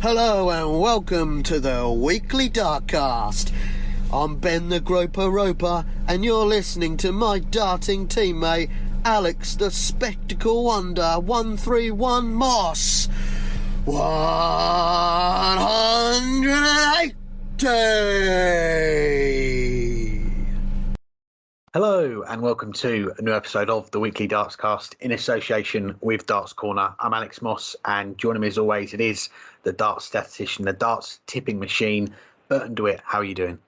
Hello and welcome to the weekly Dartcast. I'm Ben the Groper Roper and you're listening to my darting teammate Alex the Spectacle Wonder 131 Moss. 180! Hello and welcome to a new episode of the Weekly Dartscast in association with Darts Corner. I'm Alex Moss and joining me as always it is the darts statistician, the darts tipping machine, Burton DeWitt. How are you doing?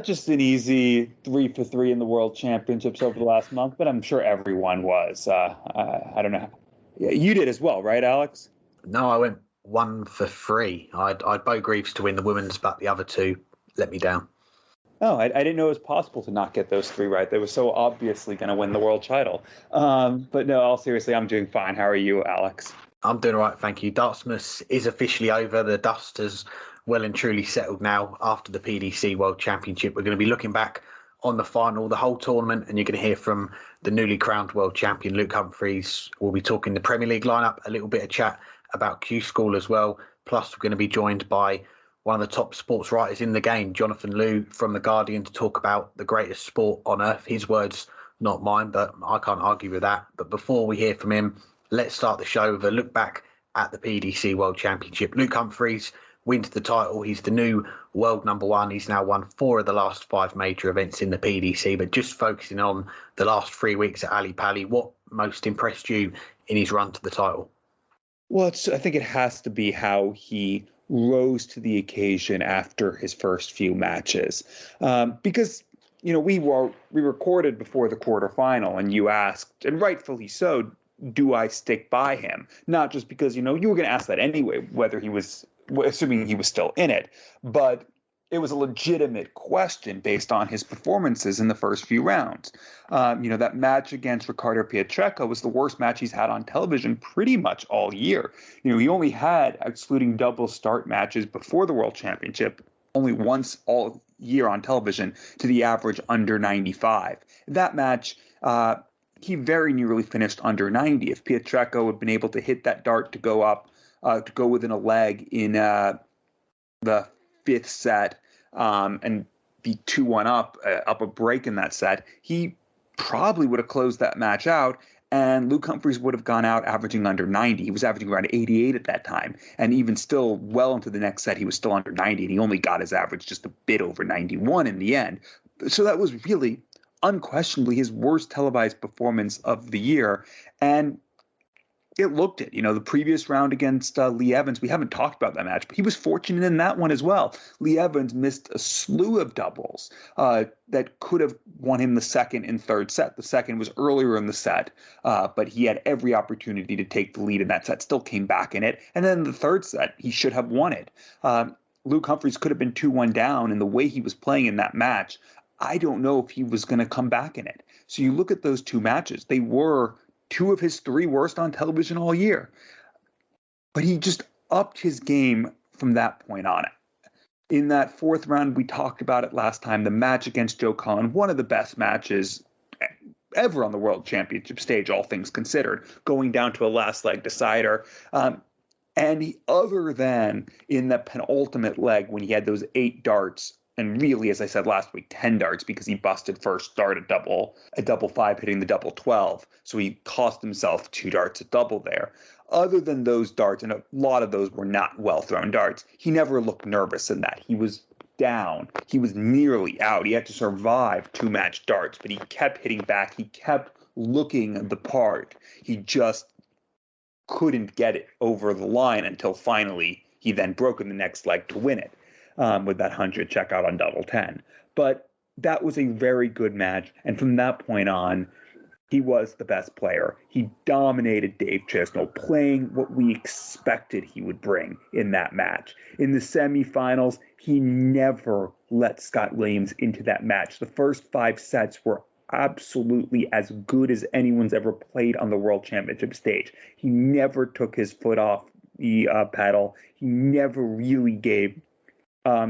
Just an easy 3 for 3 in the World Championships over the last month, but I'm sure everyone was. I don't know. Yeah, you did as well, right, Alex? No, I went 1 for 3. I'd Bo Greaves to win the women's, but the other two let me down. Oh, I didn't know it was possible to not get those 3 right. They were so obviously going to win the world title. But no, all seriously, I'm doing fine. How are you, Alex? I'm doing all right, thank you. Dartsmas is officially over. The dust has well and truly settled now after the PDC World Championship. We're going to be looking back on the final, the whole tournament, and you're going to hear from the newly crowned world champion, Luke Humphries. We'll be talking the Premier League lineup, a little bit of chat about Q School as well. Plus, we're going to be joined by one of the top sports writers in the game, Jonathan Liew from The Guardian, to talk about the greatest sport on earth. His words, not mine, but I can't argue with that. But before we hear from him, let's start the show with a look back at the PDC World Championship. Luke Humphries wins the title. He's the new world number 1. He's now won 4 of the last 5 major events in the PDC. But just focusing on the last 3 weeks at Ali Pali, what most impressed you in his run to the title? Well, I think it has to be how he rose to the occasion after his first few matches. Because, you know, we recorded before the quarterfinal and you asked, and rightfully so, do I stick by him? Not just because, you know, you were going to ask that anyway, whether he was, assuming he was still in it, but it was a legitimate question based on his performances in the first few rounds. That match against Ricardo Pietreka was the worst match he's had on television pretty much all year. You know, he only had, excluding double start matches before the World Championship, only once all year on television to the average under 95. That match, he very nearly finished under 90. If Pietreka had been able to hit that dart to go up, to go within a leg in the 5th set and be 2-1 up a break in that set, he probably would have closed that match out, and Luke Humphries would have gone out averaging under 90. He was averaging around 88 at that time, and even still well into the next set, he was still under 90, and he only got his average just a bit over 91 in the end. So that was really unquestionably his worst televised performance of the year, and it looked it. You know, the previous round against Lee Evans, we haven't talked about that match, but he was fortunate in that one as well. Lee Evans missed a slew of doubles that could have won him the second and third set. The second was earlier in the set, but he had every opportunity to take the lead in that set, still came back in it. And then the third set, he should have won it. Luke Humphries could have been 2-1 down, and the way he was playing in that match, I don't know if he was going to come back in it. So you look at those 2 matches, they were 2 of his 3 worst on television all year. But he just upped his game from that point on. In that 4th round, we talked about it last time, the match against Joe Cullen, one of the best matches ever on the World Championship stage, all things considered, going down to a last leg decider. Other than in the penultimate leg when he had those 8 darts, and really, as I said last week, 10 darts because he busted first dart at double 5, hitting the double 12. So he cost himself 2 darts at double there. Other than those darts, and a lot of those were not well-thrown darts, he never looked nervous in that. He was down. He was nearly out. He had to survive 2-match darts, but he kept hitting back. He kept looking the part. He just couldn't get it over the line until finally he then broke in the next leg to win it. With that 100 checkout on double 10. But that was a very good match. And from that point on, he was the best player. He dominated Dave Chisnell, playing what we expected he would bring in that match. In the semifinals, he never let Scott Williams into that match. The first 5 sets were absolutely as good as anyone's ever played on the World Championship stage. He never took his foot off the pedal. He never really gave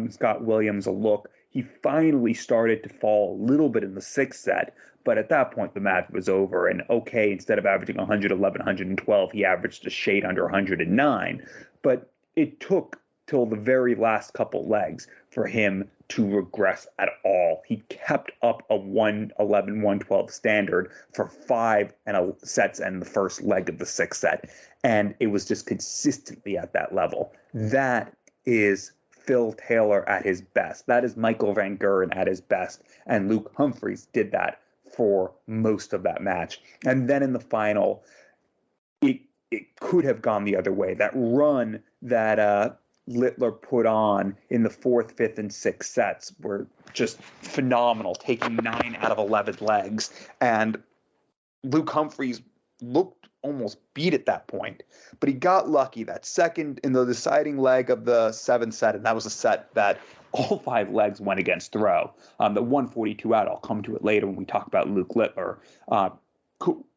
Scott Williams a look. He finally started to fall a little bit in the 6th set, but at that point the match was over. And okay, instead of averaging 111, 112, he averaged a shade under 109. But it took till the very last couple legs for him to regress at all. He kept up a 111, 112 standard for 5 sets and the first leg of the 6th set. And it was just consistently at that level. That is Phil Taylor at his best. That is Michael Van Gerwen at his best. And Luke Humphries did that for most of that match. And then in the final, it could have gone the other way. That run that Littler put on in the 4th, 5th, and 6th sets were just phenomenal, taking 9 out of 11 legs. And Luke Humphries looked almost beat at that point, but he got lucky that second in the deciding leg of the 7th set, and that was a set that all 5 legs went against throw. The 142 out, I'll come to it later when we talk about Luke Littler,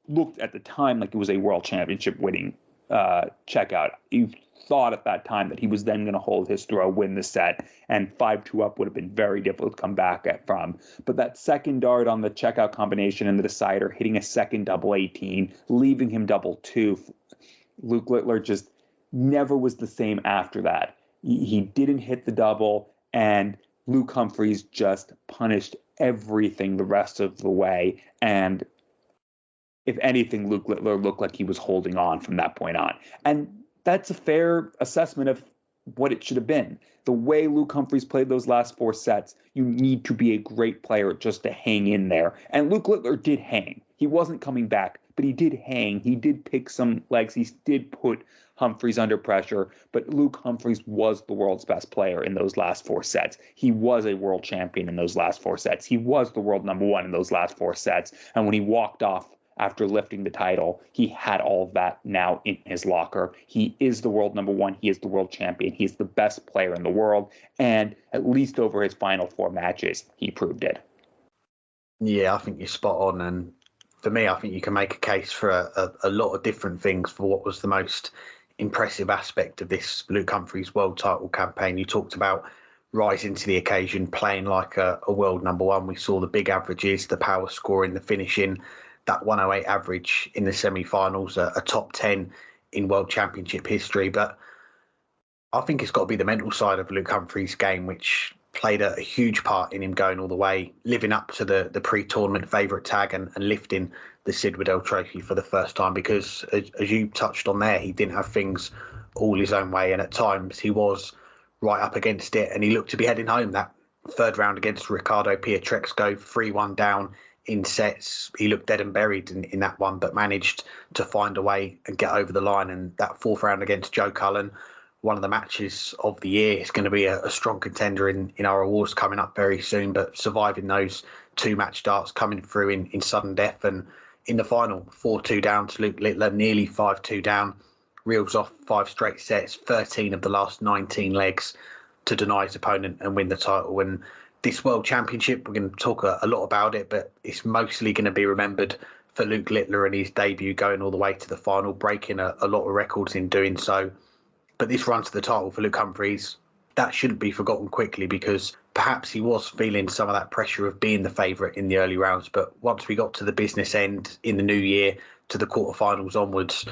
looked at the time like it was a world championship winning checkout. You thought at that time that he was then going to hold his throw, win the set, and 5-2 up would have been very difficult to come back from. But that second dart on the checkout combination and the decider, hitting a second double 18, leaving him double 2, Luke Littler just never was the same after that. He didn't hit the double, and Luke Humphries just punished everything the rest of the way. And if anything, Luke Littler looked like he was holding on from that point on. And that's a fair assessment of what it should have been. The way Luke Humphries played those last 4 sets, you need to be a great player just to hang in there. And Luke Littler did hang. He wasn't coming back, but he did hang. He did pick some legs. He did put Humphries under pressure, but Luke Humphries was the world's best player in those last 4 sets. He was a world champion in those last 4 sets. He was the world number 1 in those last 4 sets. And when he walked off after lifting the title, he had all of that now in his locker. He is the world number 1. He is the world champion. He is the best player in the world. And at least over his final 4 matches, he proved it. Yeah, I think you're spot on. And for me, I think you can make a case for a lot of different things for what was the most impressive aspect of this Luke Humphries world title campaign. You talked about rising to the occasion, playing like a world number 1. We saw the big averages, the power scoring, the finishing, that 108 average in the semi-finals, a top 10 in World Championship history. But I think it's got to be the mental side of Luke Humphries' game, which played a huge part in him going all the way, living up to the pre-tournament favourite tag and lifting the Sid Waddell Trophy for the first time. Because, as you touched on there, he didn't have things all his own way. And at times he was right up against it. And he looked to be heading home. That 3rd round against Ricardo Pietreczko, 3-1 down in sets. He looked dead and buried in that one, but managed to find a way and get over the line. And that 4th round against Joe Cullen, one of the matches of the year, is going to be a strong contender in our awards coming up very soon. But surviving those 2 match darts, coming through in sudden death, and in the final 4-2 down to Luke Littler, nearly 5-2 down, reels off 5 straight sets, 13 of the last 19 legs to deny his opponent and win the title. And this World Championship, we're going to talk a lot about it, but it's mostly going to be remembered for Luke Littler and his debut, going all the way to the final, breaking a lot of records in doing so. But this run to the title for Luke Humphries, that shouldn't be forgotten quickly, because perhaps he was feeling some of that pressure of being the favourite in the early rounds. But once we got to the business end in the new year, to the quarterfinals onwards,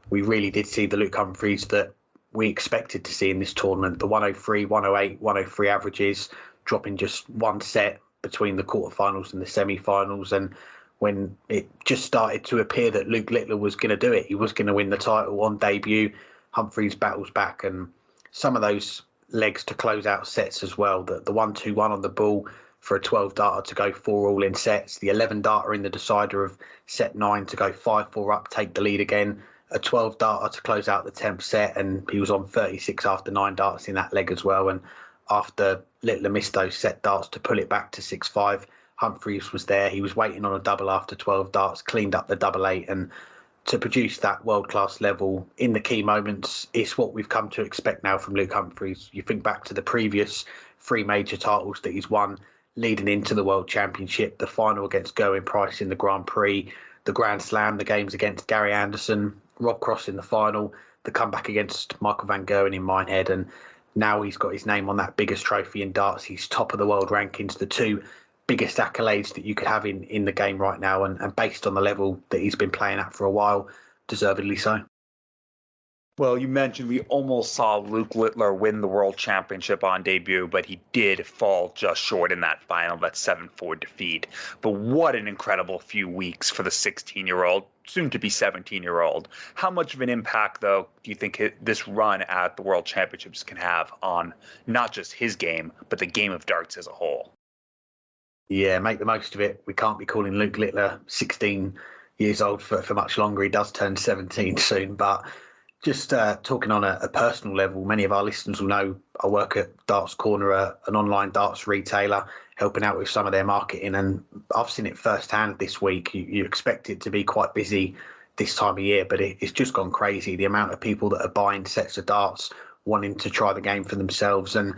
we really did see the Luke Humphries that we expected to see in this tournament. The 103, 108, 103 averages, dropping just 1 set between the quarterfinals and the semi-finals. And when it just started to appear that Luke Littler was going to do it, he was going to win the title on debut, Humphries battles back. And some of those legs to close out sets as well, the 1-2-1 on the ball for a 12 darter to go 4 all in sets, the 11 darter in the decider of set 9 to go 5-4 up, take the lead again, a 12 darter to close out the 10th set, and he was on 36 after 9 darts in that leg as well. And after Littler missed those set darts to pull it back to 6-5, Humphries was there. He was waiting on a double after 12 darts, cleaned up the double 8, and to produce that world-class level in the key moments is what we've come to expect now from Luke Humphries. You think back to the previous 3 major titles that he's won leading into the World Championship, the final against Gerwyn Price in the Grand Prix, the Grand Slam, the games against Gary Anderson, Rob Cross in the final, the comeback against Michael Van Gerwen in Minehead, and now he's got his name on that biggest trophy in darts. He's top of the world rankings, the 2 biggest accolades that you could have in the game right now, and based on the level that he's been playing at for a while, deservedly so. Well, you mentioned we almost saw Luke Littler win the World Championship on debut, but he did fall just short in that final, that 7-4 defeat. But what an incredible few weeks for the 16-year-old, soon to be 17-year-old. How much of an impact, though, do you think this run at the World Championships can have on not just his game, but the game of darts as a whole? Yeah, make the most of it. We can't be calling Luke Littler 16 years old for much longer. He does turn 17 soon, but just talking on a personal level, many of our listeners will know I work at Darts Corner, an online darts retailer, helping out with some of their marketing. And I've seen it firsthand this week. You expect it to be quite busy this time of year, but it's just gone crazy. The amount of people that are buying sets of darts, wanting to try the game for themselves. And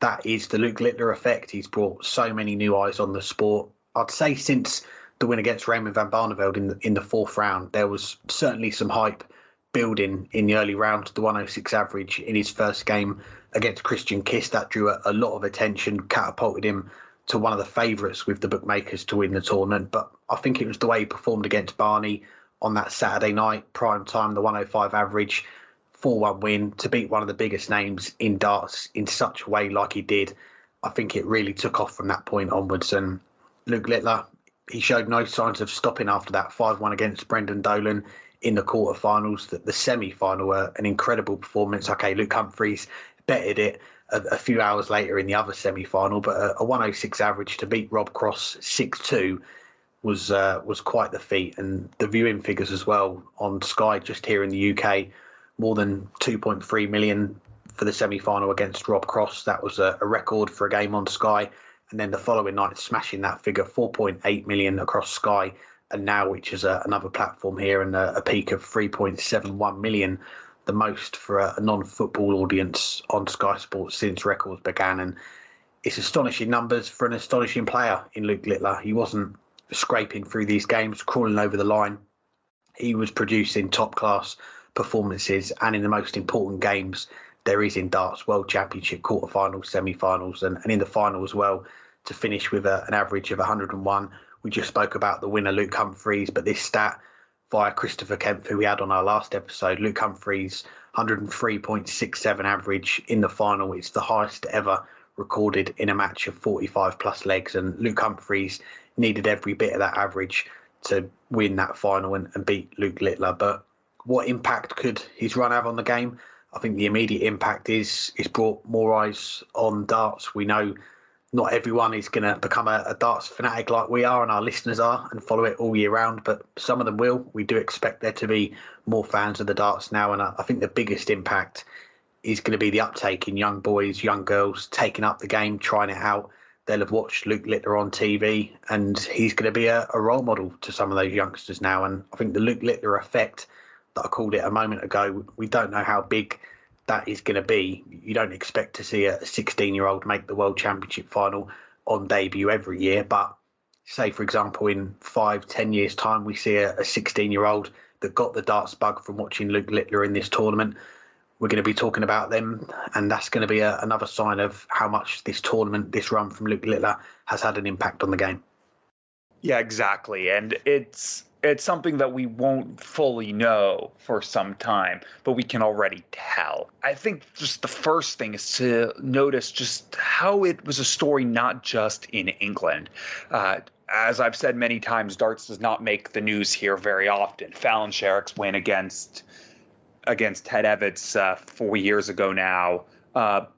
that is the Luke Littler effect. He's brought so many new eyes on the sport. I'd say since the win against Raymond van Barneveld in the fourth round, there was certainly some hype building in the early round. The 106 average in his first game against Christian Kiss, that drew a lot of attention, catapulted him to one of the favourites with the bookmakers to win the tournament. But I think it was the way he performed against Barney on that Saturday night, prime time, the 105 average, 4-1 win, to beat one of the biggest names in darts in such a way like he did. I think it really took off from that point onwards. And Luke Littler, he showed no signs of stopping after that 5-1 against Brendan Dolan in the quarterfinals. The semi-final, an incredible performance. Okay, Luke Humphries betted it a few hours later in the other semi-final, but a 106 average to beat Rob Cross 6-2 was quite the feat. And the viewing figures as well on Sky just here in the UK, more than 2.3 million for the semi-final against Rob Cross. That was a record for a game on Sky. And then the following night, smashing that figure, 4.8 million across Sky and Now, which is another platform here, and a peak of 3.71 million, the most for a non-football audience on Sky Sports since records began. And it's astonishing numbers for an astonishing player in Luke Littler. He wasn't scraping through these games, crawling over the line. He was producing top-class performances, and in the most important games there is in darts, World Championship, quarterfinals, semi-finals, and in the final as well, to finish with an average of 101. We just spoke about the winner, Luke Humphries, but this stat via Christopher Kemp, who we had on our last episode, Luke Humphries, 103.67 average in the final. It's the highest ever recorded in a match of 45 plus legs, and Luke Humphries needed every bit of that average to win that final and beat Luke Littler. But what impact could his run have on the game? I think the immediate impact is it's brought more eyes on darts. We know not everyone is going to become a darts fanatic like we are and our listeners are and follow it all year round, but some of them will. We do expect there to be more fans of the darts now, and I think the biggest impact is going to be the uptake in young boys, young girls taking up the game, trying it out. They'll have watched Luke Littler on TV, and he's going to be a role model to some of those youngsters now. And I think the Luke Littler effect that I called it a moment ago, we don't know how big that is going to be. You don't expect to see a 16-year-old make the World Championship final on debut every year. But say, for example, in 5-10 years' time, we see a 16-year-old that got the darts bug from watching Luke Littler in this tournament. We're going to be talking about them, and that's going to be another sign of how much this tournament, this run from Luke Littler, has had an impact on the game. Yeah, exactly. And it's something that we won't fully know for some time, but we can already tell. I think just the first thing is to notice just how it was a story not just in England. As I've said many times, darts does not make the news here very often. Fallon Sherrick's win against Ted Evans 4 years ago now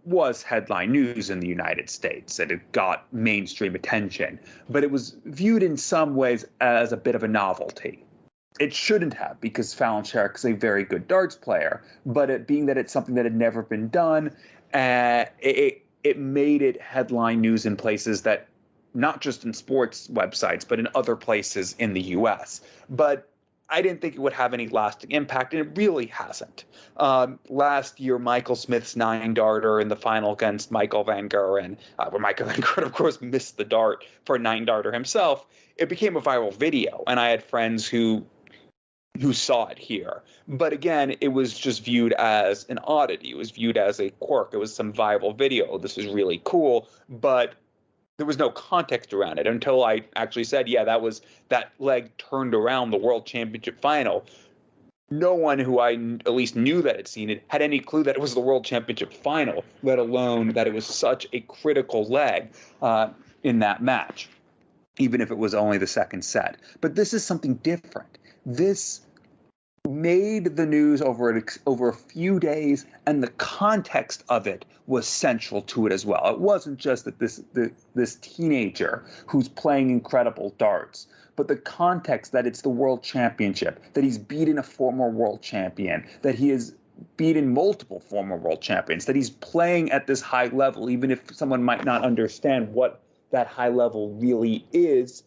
was headline news in the United States, and it got mainstream attention. But it was viewed in some ways as a bit of a novelty. It shouldn't have, because Fallon Sherrick is a very good darts player. But it being that it's something that had never been done, it made it headline news in places that, not just in sports websites, but in other places in the U.S. But I didn't think it would have any lasting impact, and it really hasn't. Last year, Michael Smith's 9-darter in the final against Michael Van Geuren, where Michael Van Geuren, of course, missed the dart for a 9-darter himself, it became a viral video, and I had friends who saw it here. But again, it was just viewed as an oddity. It was viewed as a quirk. It was some viral video. This is really cool, but there was no context around it until I actually said, yeah, that leg turned around the World Championship final. no one who I at least knew that had seen it had any clue that it was the World Championship final, let alone that it was such a critical leg in that match, even if it was only the second set. But this is something different. This made the news over a few days, and the context of it was central to it as well. It wasn't just that this teenager who's playing incredible darts, but the context that it's the World Championship, that he's beaten a former world champion, that he has beaten multiple former world champions, that he's playing at this high level, even if someone might not understand what that high level really is.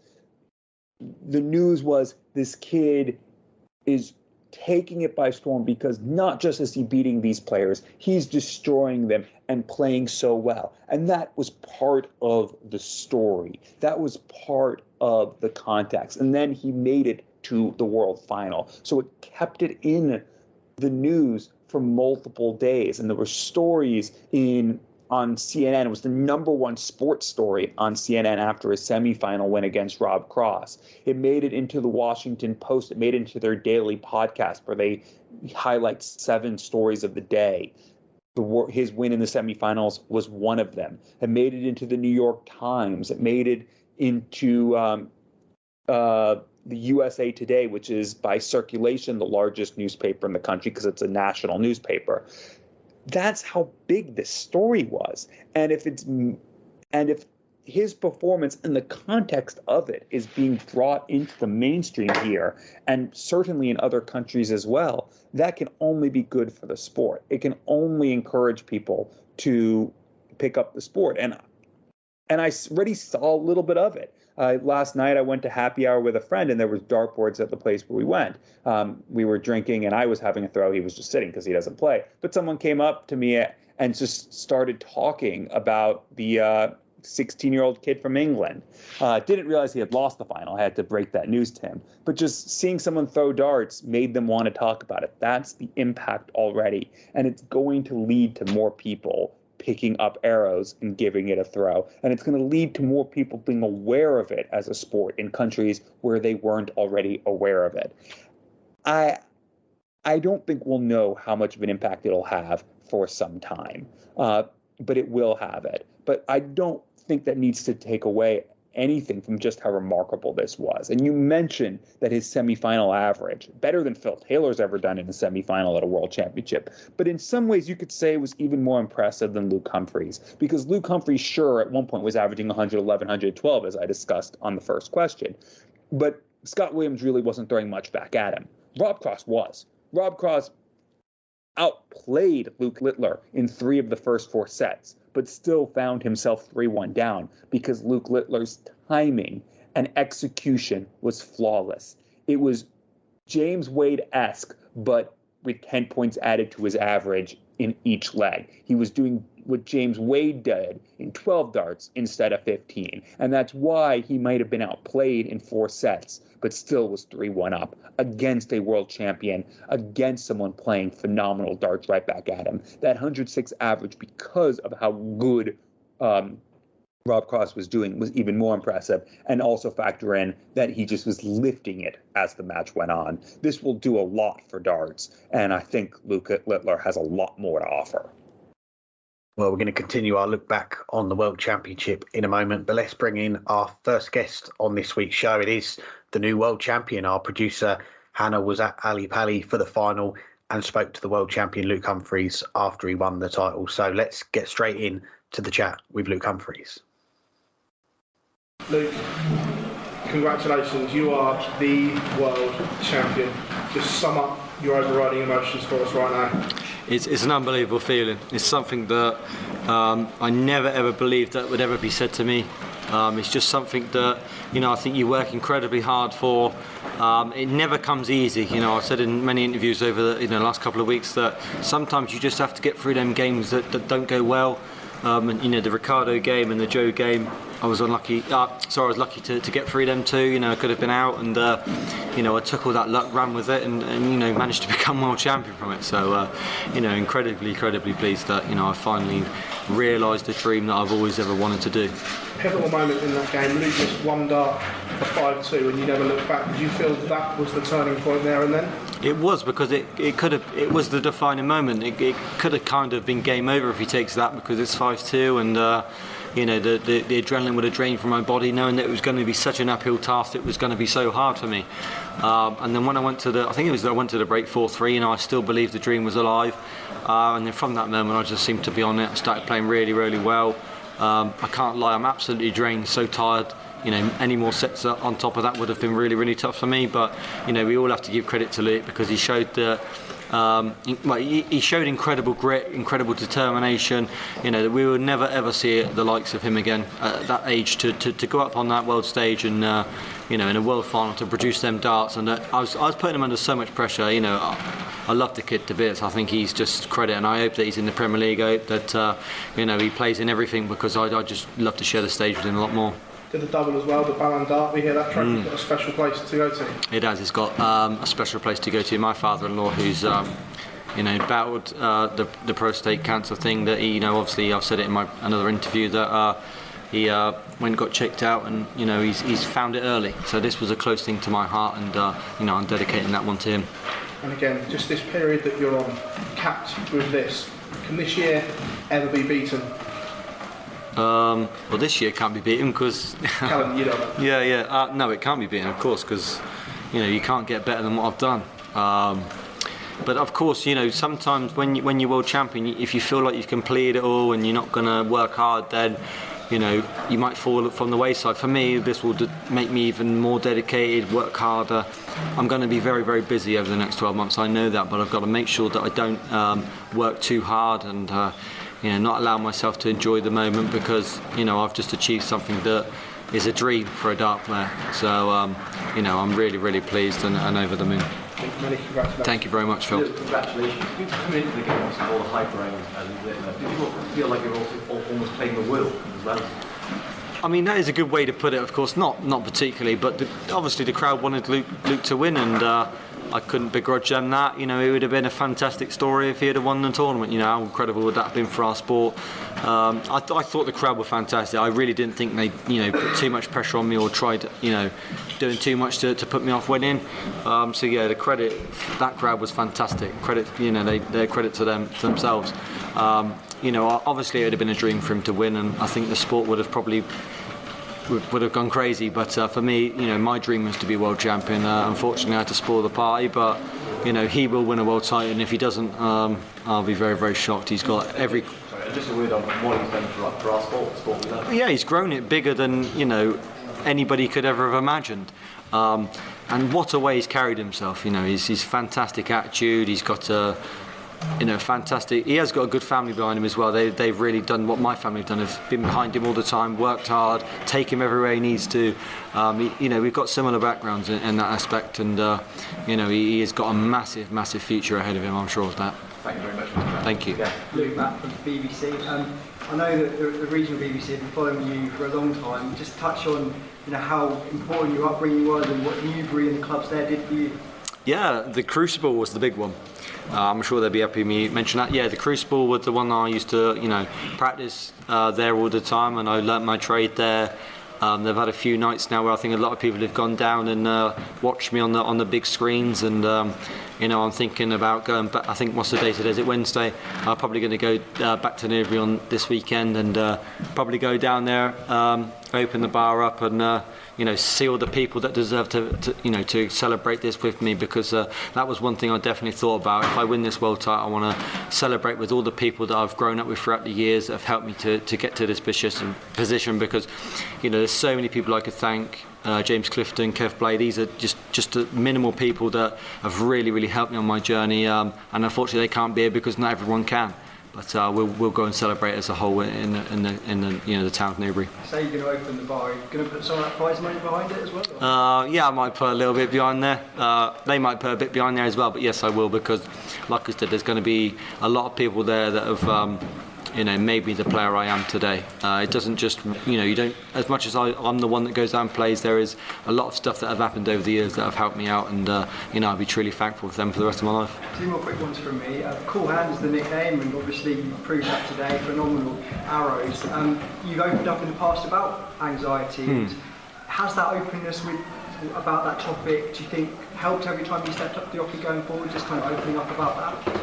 The news was this kid is taking it by storm, because not just is he beating these players, he's destroying them and playing so well. And that was part of the story. That was part of the context. And then he made it to the world final. So it kept it in the news for multiple days. And there were stories on CNN. It was the number one sports story on CNN after a semifinal win against Rob Cross. It made it into the Washington Post. It made it into their daily podcast where they highlight 7 stories of the day. His win in the semifinals was one of them. It made it into the New York Times. It made it into the USA Today, which is by circulation the largest newspaper in the country because it's a national newspaper. That's how big this story was. And if his performance and the context of it is being brought into the mainstream here, and certainly in other countries as well, that can only be good for the sport. It can only encourage people to pick up the sport. And I already saw a little bit of it. Last night I went to happy hour with a friend, and there was dartboards at the place where we went. We were drinking, and I was having a throw. He was just sitting because he doesn't play. But someone came up to me and just started talking about the 16-year-old kid from England. Didn't realize he had lost the final. I had to break that news to him. But just seeing someone throw darts made them want to talk about it. That's the impact already. And it's going to lead to more people picking up arrows and giving it a throw. And it's going to lead to more people being aware of it as a sport in countries where they weren't already aware of it. I don't think we'll know how much of an impact it'll have for some time, but it will have it. But I don't think that needs to take away anything from just how remarkable this was. And you mentioned that his semifinal average, better than Phil Taylor's ever done in a semifinal at a world championship. But in some ways, you could say it was even more impressive than Luke Humphries, because Luke Humphries, sure, at one point was averaging 111, 112, as I discussed on the first question. But Scott Williams really wasn't throwing much back at him. Rob Cross was. Rob Cross outplayed Luke Littler in 3 of the first 4 sets, but still found himself 3-1 down because Luke Littler's timing and execution was flawless. It was James Wade-esque, but with 10 points added to his average in each leg. He was doing what James Wade did in 12 darts instead of 15. And that's why he might have been outplayed in 4 sets, but still was 3-1 up against a world champion, against someone playing phenomenal darts right back at him. That 106 average, because of how good Rob Cross was doing, was even more impressive. And also factor in that he just was lifting it as the match went on. This will do a lot for darts, and I think Luke Littler has a lot more to offer. Well, we're going to continue our look back on the World Championship in a moment, but let's bring in our first guest on this week's show. It is the new world champion. Our producer, Hanna, was at Ali Pali for the final and spoke to the world champion, Luke Humphries, after he won the title. So let's get straight in to the chat with Luke Humphries. Luke, congratulations. You are the world champion. Just sum up your overriding emotions for us right now. It's an unbelievable feeling. It's something that I never ever believed that would ever be said to me. It's just something that, I think you work incredibly hard for. It never comes easy. I've said in many interviews over the last couple of weeks that sometimes you just have to get through them games that don't go well. And the Ricardo game and the Joe game, I was unlucky. I was lucky to get through them too. I could have been out, and I took all that luck, ran with it, and managed to become world champion from it. So incredibly pleased that I finally realised the dream that I've always ever wanted to do. Pivotal moment in that game. Luke just one dart for 5-2, and you never looked back. Did you feel that was the turning point there and then? It was, because it was the defining moment. It could have kind of been game over if he takes that, because it's 5-2, and the adrenaline would have drained from my body, knowing that it was going to be such an uphill task. It was going to be so hard for me. And then when I went to the break 4-3, I still believed the dream was alive. And then from that moment, I just seemed to be on it. I started playing really, really well. I can't lie, I'm absolutely drained, so tired. Any more sets on top of that would have been really, really tough for me. But we all have to give credit to Luke, because he showed that. He showed incredible grit, incredible determination. That we will never ever see the likes of him again at that age. To go up on that world stage and in a world final to produce them darts, and I was putting him under so much pressure. I love the kid to bits. I think he's just credit, and I hope that he's in the Premier League. I hope that he plays in everything, because I just love to share the stage with him a lot more. Did the double as well, the Ballon d'Or. We hear that trophy's got a special place to go to. It has. It's got a special place to go to. My father-in-law, who's battled the prostate cancer thing. That he, obviously, I've said it in another interview that he went and got checked out, and he's found it early. So this was a close thing to my heart, and I'm dedicating that one to him. And again, just this period that you're on, capped with this, can this year ever be beaten? Well, this year can't be beaten, because Callum, you don't. Yeah. No, it can't be beaten, of course, because you can't get better than what I've done. But of course, sometimes when you're world champion, if you feel like you've completed it all and you're not going to work hard, then you might fall from the wayside. For me, this will make me even more dedicated, work harder. I'm going to be very, very busy over the next 12 months. I know that, but I've got to make sure that I don't work too hard and not allow myself to enjoy the moment, because I've just achieved something that is a dream for a dart player. So I'm really, really pleased and over the moon. Many congratulations. Thank you very much, Phil. Congratulations. You come into the game with all the hype around, and did you feel like you're also almost playing the will as well? I mean, that is a good way to put it, of course. Not particularly, but obviously the crowd wanted Luke to win, and I couldn't begrudge them that. It would have been a fantastic story if he had won the tournament. How incredible would that have been for our sport? I thought the crowd were fantastic. I really didn't think they put too much pressure on me or tried doing too much to put me off winning. So yeah, the credit, that crowd was fantastic. Credit, their credit to themselves. Obviously it would have been a dream for him to win, and I think the sport would have gone crazy, but for me, my dream was to be world champion. Unfortunately, I had to spoil the party, but he will win a world title, and if he doesn't, I'll be very, very shocked. He's got every. Just a word on what he's done for our sport. Yeah, he's grown it bigger than anybody could ever have imagined. And what a way he's carried himself. His fantastic attitude. He's got a fantastic. He has got a good family behind him as well. They've really done what my family have done. Have been behind him all the time, worked hard, take him everywhere he needs to. We've got similar backgrounds in that aspect, and he has got a massive, massive future ahead of him. I'm sure of that. Thank you very much. Thank you. Yeah. Luke back from the BBC. I know that the regional BBC have been following you for a long time. Just touch on how important your upbringing was and what Newbury and the clubs there did for you. Yeah, the Crucible was the big one. I'm sure they'll be happy with me mention that. Yeah, the Crucible was the one I used to, practice there all the time, and I learnt my trade there. They've had a few nights now where I think a lot of people have gone down and watched me on the big screens, and I'm thinking about going back. I think what's the date today? Is it Wednesday? I'm probably going to go back to Newbury on this weekend and probably go down there, open the bar up, and see all the people that deserve to celebrate this with me, because that was one thing I definitely thought about. If I win this world title, I want to celebrate with all the people that I've grown up with throughout the years that have helped me to get to this position, because there's so many people I could thank. James Clifton, Kev Blay, these are just minimal people that have really, really helped me on my journey, and unfortunately they can't be here because not everyone can. But we'll go and celebrate as a whole in the town of Newbury. Say you're going to open the bar, are you going to put some of that prize money behind it as well? Yeah, I might put a little bit behind there. They might put a bit behind there as well, but yes, I will, because like I said, there's going to be a lot of people there that have made me the player I am today. It doesn't just, you don't, as much as I'm the one that goes out and plays, there is a lot of stuff that have happened over the years that have helped me out, and I'll be truly thankful for them for the rest of my life. Two more quick ones from me. Cool Hand is the nickname, and obviously you proved that today. Phenomenal arrows. You've opened up in the past about anxiety. Has that openness with about that topic, do you think helped every time you stepped up the off going forward, just kind of opening up about that?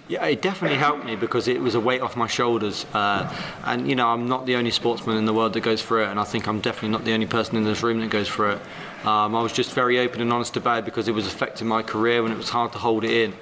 Yeah, it definitely helped me because it was a weight off my shoulders. And, you know, I'm not the only sportsman in the world that goes through it, and I think I'm definitely not the only person in this room that goes through it. I was just very open and honest about it because it was affecting my career and it was hard to hold it in.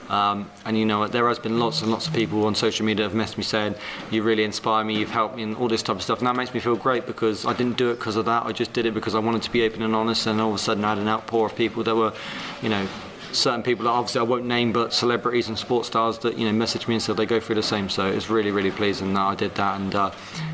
And you know, there has been lots and lots of people on social media that have messaged me saying, you really inspire me, you've helped me, and all this type of stuff. And that makes me feel great because I didn't do it because of that. I just did it because I wanted to be open and honest. And all of a sudden I had an outpour of people that were, you know, certain people that obviously I won't name, but celebrities and sports stars that, you know, messaged me and said they go through the same. So it's really, really pleasing that I did that. And,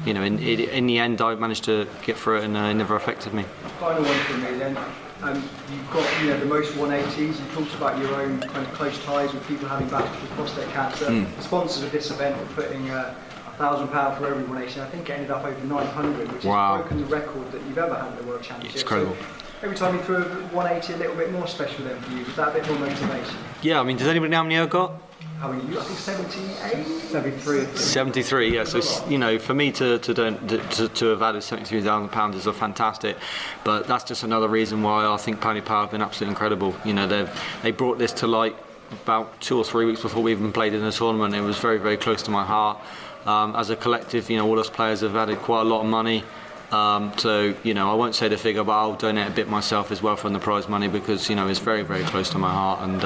you know, in the end I managed to get through it and it never affected me. Final one from me then. You've got, you know, the most 180s. You talked about your own kind of close ties with people having battled with prostate cancer. The sponsors of this event were putting £1,000 for every 180. I think it ended up over 900, which has broken the record that you've ever had at the World Championship. It's incredible. So every time you threw a 180, a little bit more special then for you. Was that a bit more motivation? Yeah, I mean, does anybody know how many I got? How many? I think 78, 73. 73, yeah. So you know, for me to have added £73,000 is a fantastic. But that's just another reason why I think Paddy Power have been absolutely incredible. You know, they brought this to light about 2 or 3 weeks before we even played in the tournament. It was very, very close to my heart. As a collective, you know, all us players have added quite a lot of money. So, you know, I won't say the figure, but I'll donate a bit myself as well from the prize money because, you know, it's very, very close to my heart, and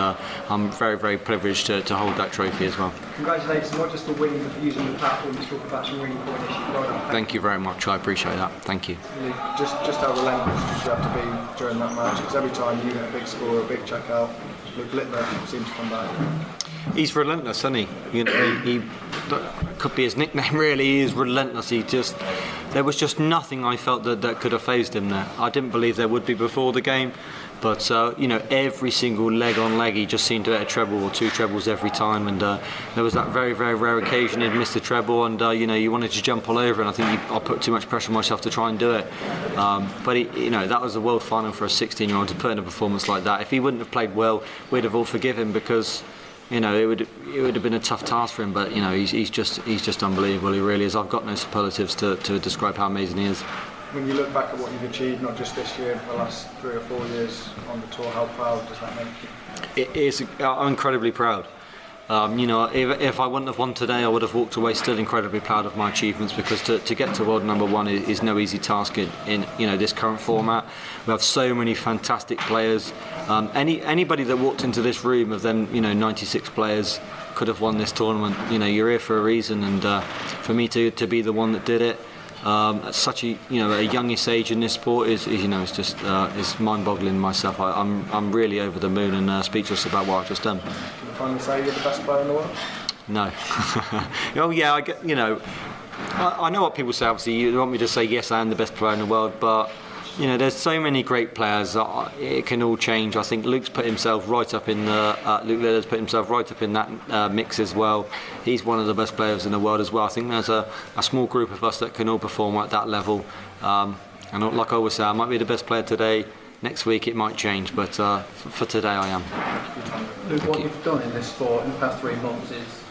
I'm very, very privileged to hold that trophy as well. Congratulations, not just for winning, but for using the platform to talk about some really important issues. Well done. Thank you very much. I appreciate that. Thank you. Just how relentless did you have to be during that match? Because every time you hit a big score, a big check out, Luke seems to come back. He's relentless, isn't he? You know, he could be his nickname really. He is relentless. There was just nothing I felt that could have phased him there. I didn't believe there would be before the game, but you know, every single leg on leg he just seemed to hit a treble or 2 trebles every time, and there was that very, very rare occasion he'd missed a treble, and you know, you wanted to jump all over, and I think I put too much pressure on myself to try and do it. But you know, that was the world final for a 16-year-old to put in a performance like that. If he wouldn't have played well, we'd have all forgiven him because, you know, it would have been a tough task for him, but you know, he's just unbelievable. He really is. I've got no superlatives to describe how amazing he is. When you look back at what you've achieved, not just this year, but the last 3 or 4 years on the tour, how proud does that make you? It is. I'm incredibly proud. You know, if I wouldn't have won today, I would have walked away still incredibly proud of my achievements, because to get to world number 1 is no easy task in you know, this current format. We have so many fantastic players. Anybody that walked into this room of them, you know, 96 players could have won this tournament. You know, you're here for a reason, and for me to be the one that did it at such a youngest age in this sport is you know, it's just it's mind-boggling myself. I'm really over the moon and speechless about what I've just done. Finally say you're the best player in the world? No. Oh yeah, you know, I know what people say. Obviously, you want me to say yes, I am the best player in the world, but you know, there's so many great players that it can all change. I think Luke's put himself right up in the Luke Lillard's put himself right up in that mix as well. He's one of the best players in the world as well. I think there's a small group of us that can all perform at that level. And like I always say, I might be the best player today. Next week it might change, but for today I am. Luke, what you've done in this sport in the past 3 months is,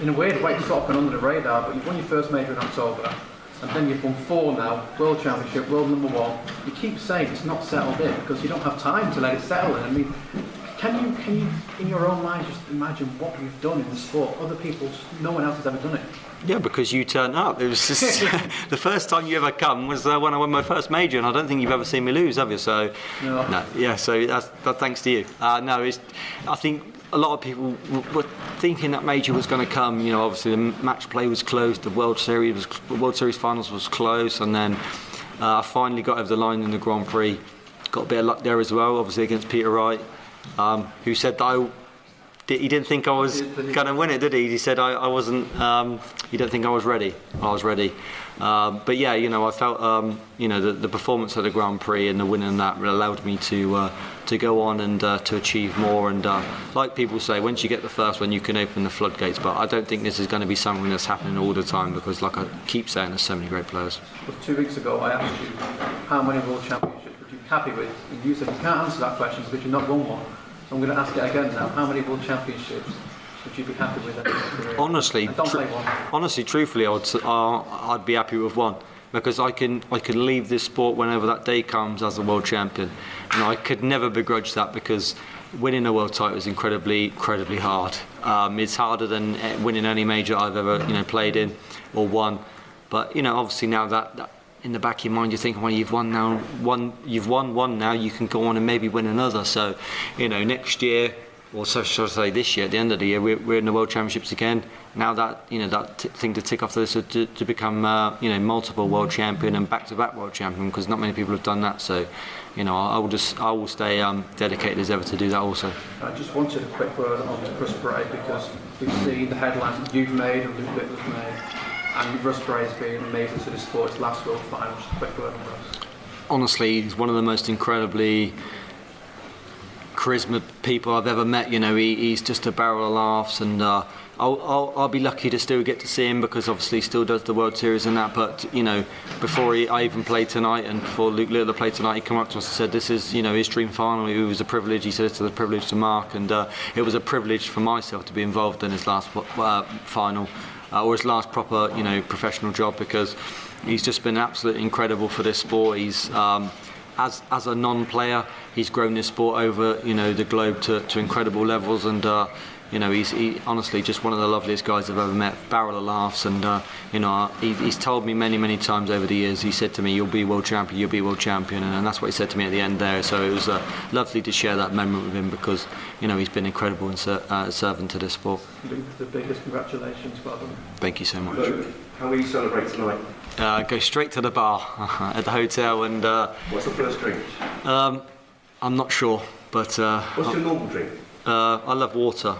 in a weird way, it's sort of gone under the radar, but you've won your first major in October, and then you've won 4 now, World Championship, World number 1. You keep saying it's not settled in because you don't have time to let it settle in. I mean, can you in your own mind just imagine what you've done in the sport? Other people, no one else has ever done it. Yeah, because you turned up. It was just the first time you ever come was when I won my first major, and I don't think you've ever seen me lose, have you? So, no. Yeah, so that's thanks to you. I think a lot of people were thinking that major was going to come. You know, obviously the match play was closed, the World Series finals was close, and then I finally got over the line in the Grand Prix. Got a bit of luck there as well, obviously against Peter Wright, who said that he didn't think I was going to win it, did he? He said I wasn't. He didn't think I was ready. I was ready. But yeah, you know, I felt you know, the performance of the Grand Prix and the winning of that allowed me to go on and to achieve more. And like people say, once you get the first one, you can open the floodgates. But I don't think this is going to be something that's happening all the time, because, like I keep saying, there's so many great players. 2 weeks ago, I asked you how many World Championships would you be happy with, and you said you can't answer that question because you've not won one. So I'm going to ask it again now. How many World Championships would you be happy with in your career? Honestly, don't say one. Honestly, truthfully, I'd be happy with 1. because I can leave this sport whenever that day comes as a world champion, and I could never begrudge that, because winning a world title is incredibly hard. It's harder than winning any major I've ever played in or won. But obviously now that in the back of your mind, you're thinking, well, you've won one now, you can go on and maybe win another. So next year, or so should I say this year, at the end of the year, we're in the World Championships again. Now that thing to tick off the list to become multiple world champion and back-to-back world champion, because not many people have done that. So I will stay dedicated as ever to do that also. I just wanted a quick word on Russ Bray, because we've seen the headlines that you've made and Luke has made, and Russ Bray's been amazing to the sport's last World Final. Just a quick word on Russ. Honestly, he's one of the most incredibly charisma people I've ever met. He's just a barrel of laughs, and I'll be lucky to still get to see him, because obviously he still does the World Series and that. But before I even played tonight, and before Luke Littler played tonight, he came up to us and said this is his dream final. It was a privilege. He said it's a privilege to Mark, and it was a privilege for myself to be involved in his last final, or his last proper professional job, because he's just been absolutely incredible for this sport. He's as a non-player, he's grown this sport over the globe to incredible levels, and he's honestly just one of the loveliest guys I've ever met. Barrel of laughs, and he's told me many times over the years. He said to me, "You'll be world champion. You'll be world champion," and that's what he said to me at the end there. So it was lovely to share that moment with him, because he's been incredible in serving to this sport. The biggest congratulations, well done. Thank you so much. Luke, how will you celebrate tonight? Go straight to the bar at the hotel, and what's the first drink? I'm not sure, but what's your normal drink? I love water.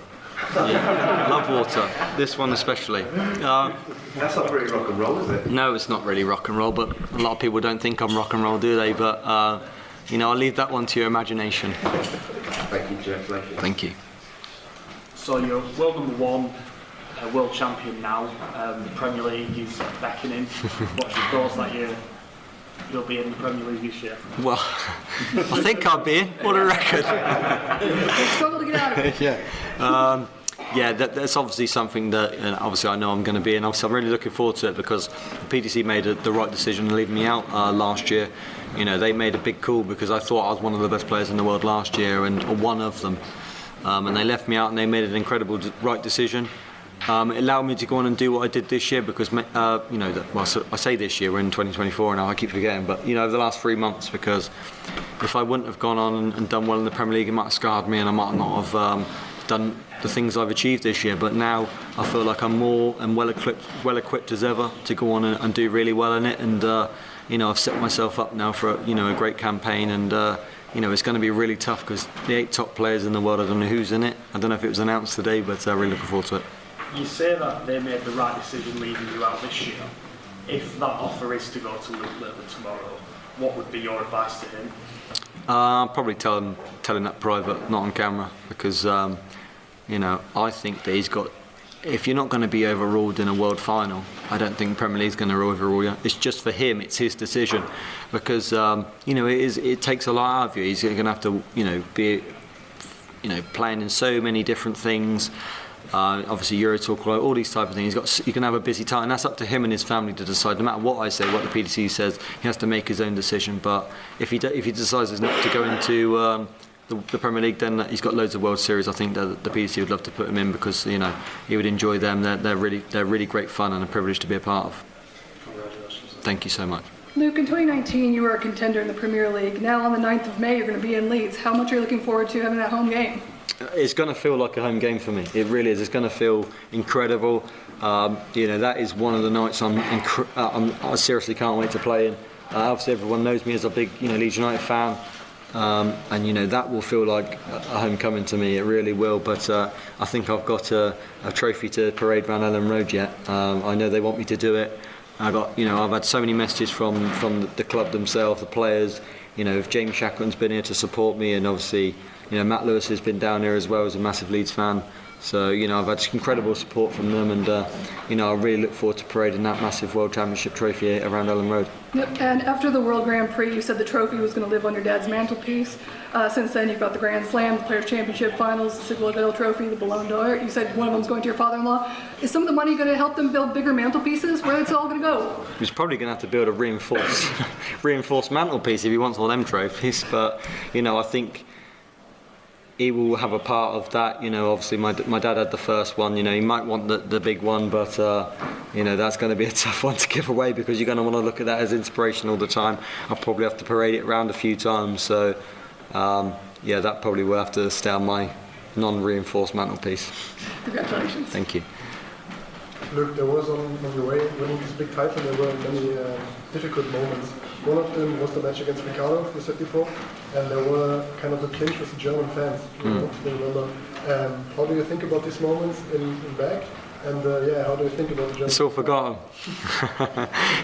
Yeah, I love water. This one especially. That's not very rock and roll, is it? No, it's not really rock and roll, but a lot of people don't think I'm rock and roll, do they? But I'll leave that one to your imagination. Thank you, congratulations. Thank you. So you're world number one, world champion now. The Premier League is beckoning. What's your thoughts that you'll be in the Premier League this year? Well, I think I'll be in. What a record! Struggle to get out of it. Yeah, that's obviously something that obviously I know I'm going to be in. Obviously, I'm really looking forward to it, because PDC made the right decision in leaving me out last year. They made a big call, because I thought I was one of the best players in the world last year, and one of them. And they left me out, and they made an incredible right decision. It allowed me to go on and do what I did this year, because I say this year, we're in 2024 now, I keep forgetting, but over the last 3 months, because if I wouldn't have gone on and done well in the Premier League, it might have scarred me, and I might not have done the things I've achieved this year. But now I feel like I'm more and well equipped as ever to go on and do really well in it, and I've set myself up now for a great campaign, and it's going to be really tough, because the 8 top players in the world, I don't know who's in it. I don't know if it was announced today, but really looking forward to it. You say that they made the right decision leaving you out this year. If that offer is to go to Luke Littler tomorrow, what would be your advice to him? Probably telling that private, not on camera, because I think that he's got. If you're not going to be overruled in a world final, I don't think Premier League's going to overrule you. It's just for him. It's his decision, because it takes a lot out of you. He's going to have to be playing in so many different things. Obviously Euro Talk, all these type of things. He can have a busy time, and that's up to him and his family to decide. No matter what I say, what the PDC says, he has to make his own decision. But if he decides not to go into the Premier League, then he's got loads of World Series. I think that the PDC would love to put him in, because he would enjoy them. They're really great fun, and a privilege to be a part of. Congratulations. Thank you so much. Luke, in 2019 you were a contender in the Premier League. Now on the 9th of May you're going to be in Leeds. How much are you looking forward to having that home game? It's going to feel like a home game for me. It really is. It's going to feel incredible. That is one of the nights I seriously can't wait to play in. Obviously, everyone knows me as a big Leeds United fan, and that will feel like a homecoming to me. It really will. But I think I've got a trophy to parade around Elland Road yet. I know they want me to do it. I've had so many messages from the club themselves, the players. If James Shackleton's been here to support me, and obviously Matt Lewis has been down here as well as a massive Leeds fan. So, I've had incredible support from them, and, I really look forward to parading that massive World Championship trophy around Elland Road. Yep, and after the World Grand Prix, you said the trophy was going to live on your dad's mantelpiece. Since then, you've got the Grand Slam, the Players' Championship Finals, the Sigma Gold Trophy, the Ballon d'Or. You said one of them's going to your father-in-law. Is some of the money going to help them build bigger mantelpieces? Where it's all going to go? He's probably going to have to build a reinforced mantelpiece if he wants all them trophies. But, I think he will have a part of that. Obviously my dad had the first one. He might want the big one, but that's going to be a tough one to give away, because you're going to want to look at that as inspiration all the time. I'll probably have to parade it around a few times. So that probably will have to stay on my non-reinforced mantelpiece. Congratulations. Thank you. Luke, there was on your way winning this big title, there were many difficult moments. One of them was the match against Ricardo, you said before, and there were kind of a clinch with the German fans. If you remember. How do you think about these moments in back? And how do you think about the German? It's all forgotten.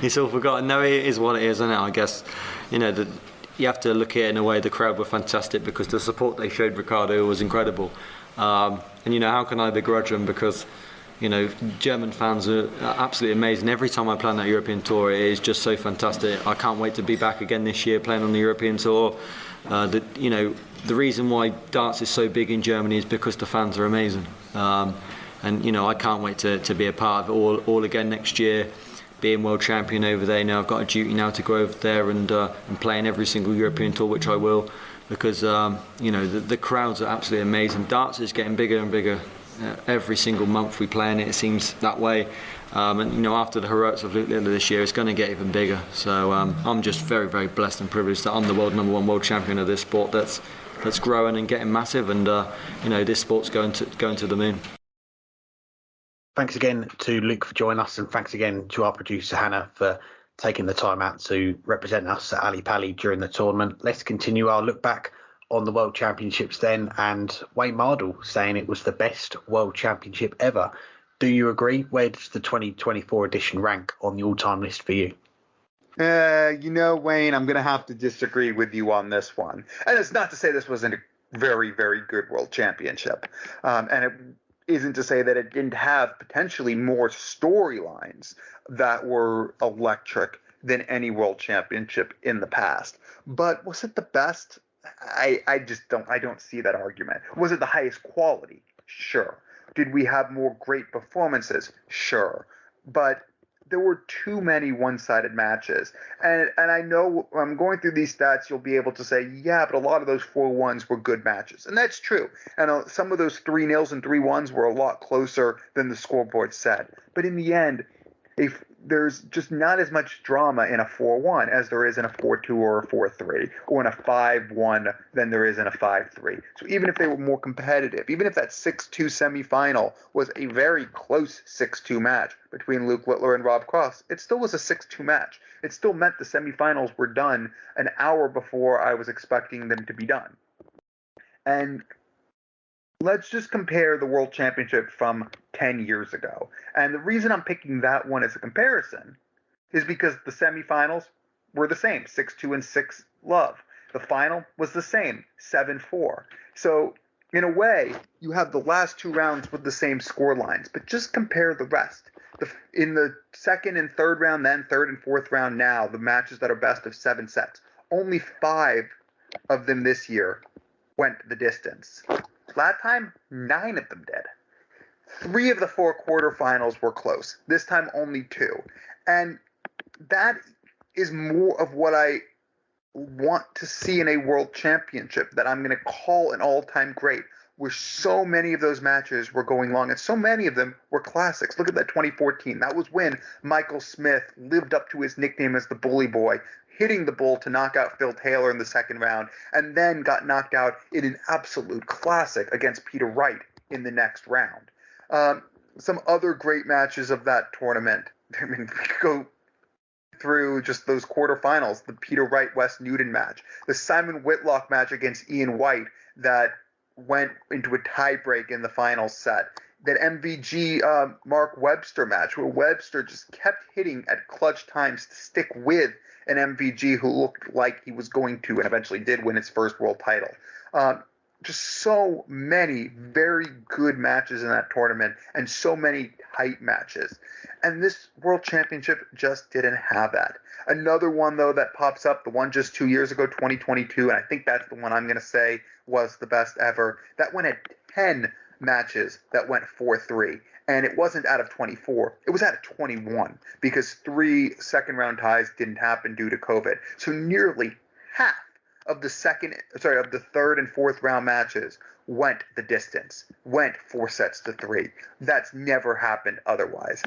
It's all forgotten. No, it is what it is, isn't it? I guess, you have to look at it in a way. The crowd were fantastic because the support they showed Ricardo was incredible. And how can I begrudge them? Because German fans are absolutely amazing. Every time I play on that European tour, it is just so fantastic. I can't wait to be back again this year playing on the European tour. The reason why darts is so big in Germany is because the fans are amazing. And I can't wait to be a part of it all again next year. Being world champion over there, I've got a duty now to go over there and play in every single European tour, which I will, because the crowds are absolutely amazing. Darts is getting bigger and bigger. Every single month we play in it, it seems that way. And after the heroics of Luke this year, it's going to get even bigger. So I'm just very, very blessed and privileged that I'm the world #1 world champion of this sport that's growing and getting massive, and this sport's going to the moon. Thanks again to Luke for joining us, and thanks again to our producer Hanna for taking the time out to represent us at Ali Pali during the tournament. Let's continue our look back on the World Championships then, and Wayne Mardle saying it was the best World Championship ever. Do you agree? Where does the 2024 edition rank on the all-time list for you? Wayne, I'm going to have to disagree with you on this one. And it's not to say this wasn't a very, very good World Championship. And it isn't to say that it didn't have potentially more storylines that were electric than any World Championship in the past. But was it the best? I don't see that argument. Was it the highest quality? Sure. Did we have more great performances? Sure. But there were too many one-sided matches. And I know when I'm going through these stats, you'll be able to say, yeah, but a lot of those 4-1s were good matches. And that's true. And some of those 3-0s and 3-1s were a lot closer than the scoreboard said. But in the end, if there's just not as much drama in a 4-1 as there is in a 4-2 or a 4-3, or in a 5-1 than there is in a 5-3. So even if they were more competitive, even if that 6-2 semifinal was a very close 6-2 match between Luke Littler and Rob Cross, it still was a 6-2 match. It still meant the semifinals were done an hour before I was expecting them to be done. And let's just compare the World Championship from 10 years ago. And the reason I'm picking that one as a comparison is because the semifinals were the same, 6-2 and 6-love. The final was the same, 7-4. So in a way, you have the last two rounds with the same score lines, but just compare the rest. In the second and third round, then third and fourth round now, the matches that are best of 7 sets, only 5 of them this year went the distance. Last time, 9 of them did. 3 of the 4 quarterfinals were close. This time, only 2. And that is more of what I want to see in a world championship that I'm going to call an all-time great, where so many of those matches were going long, and so many of them were classics. Look at that 2014. That was when Michael Smith lived up to his nickname as the Bully Boy, hitting the bull to knock out Phil Taylor in the second round, and then got knocked out in an absolute classic against Peter Wright in the next round. Some other great matches of that tournament. I mean, we could go through just those quarterfinals, the Peter Wright-Wes Newton match, the Simon Whitlock match against Ian White that went into a tiebreak in the final set, that MVG Mark Webster match where Webster just kept hitting at clutch times to stick with an MVG who looked like he was going to and eventually did win his first world title. just so many very good matches in that tournament and so many tight matches. And this World Championship just didn't have that. Another one, though, that pops up, the one just 2 years ago, 2022, and I think that's the one I'm going to say was the best ever. That one had 10 matches that went 4-3. And it wasn't out of 24. It was out of 21 because 3 second-round ties didn't happen due to COVID. So nearly half of the third and fourth round matches went the distance, went 4 sets to 3. That's never happened otherwise.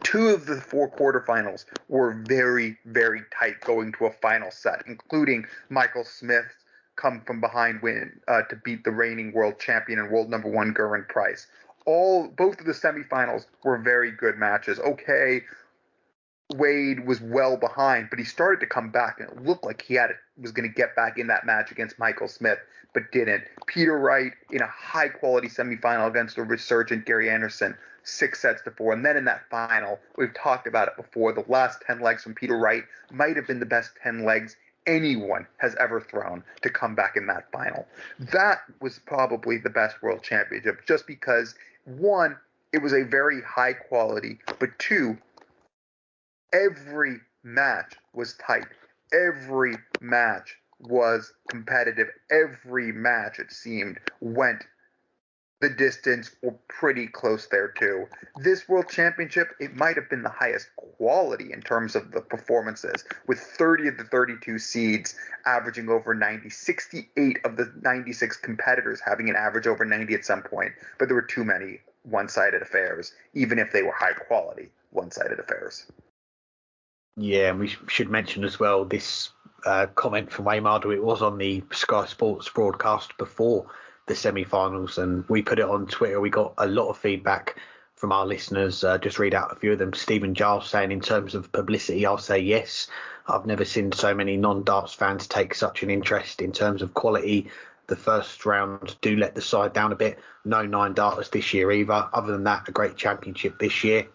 2 of the 4 quarterfinals were very, very tight going to a final set, including Michael Smith's come from behind win to beat the reigning world champion and world number 1 Gerwyn Price. Both of the semifinals were very good matches. Okay, Wade was well behind, but he started to come back, and it looked like he was going to get back in that match against Michael Smith, but didn't. Peter Wright in a high-quality semifinal against the resurgent Gary Anderson, 6 sets to 4. And then in that final, we've talked about it before, the last 10 legs from Peter Wright might have been the best 10 legs anyone has ever thrown to come back in that final. That was probably the best World Championship, just because, 1, it was a very high quality, but 2, every match was tight. Every match was competitive. Every match, it seemed, went the distance or pretty close there too. This World Championship, it might have been the highest quality in terms of the performances, with 30 of the 32 seeds averaging over 90, 68 of the 96 competitors having an average over 90 at some point, but there were too many one-sided affairs, even if they were high-quality one-sided affairs. Yeah, and we should mention as well this comment from Waymardo. It was on the Sky Sports broadcast before the semi-finals, and we put it on Twitter. We got a lot of feedback from our listeners. Just read out a few of them. Stephen Giles saying, in terms of publicity, I'll say yes. I've never seen so many non-darts fans take such an interest in terms of quality. The first round do let the side down a bit. No 9 darters this year either. Other than that, a great championship this year.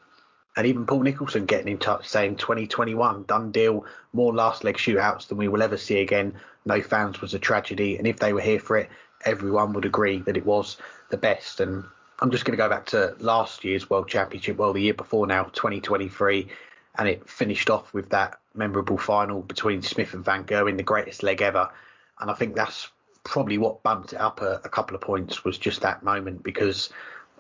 And even Paul Nicholson getting in touch saying 2021, done deal, more last leg shootouts than we will ever see again. No fans was a tragedy. And if they were here for it, everyone would agree that it was the best. And I'm just going to go back to last year's World Championship, well, the year before now, 2023. And it finished off with that memorable final between Smith and Van Gerwen, the greatest leg ever. And I think that's probably what bumped it up a couple of points, was just that moment, because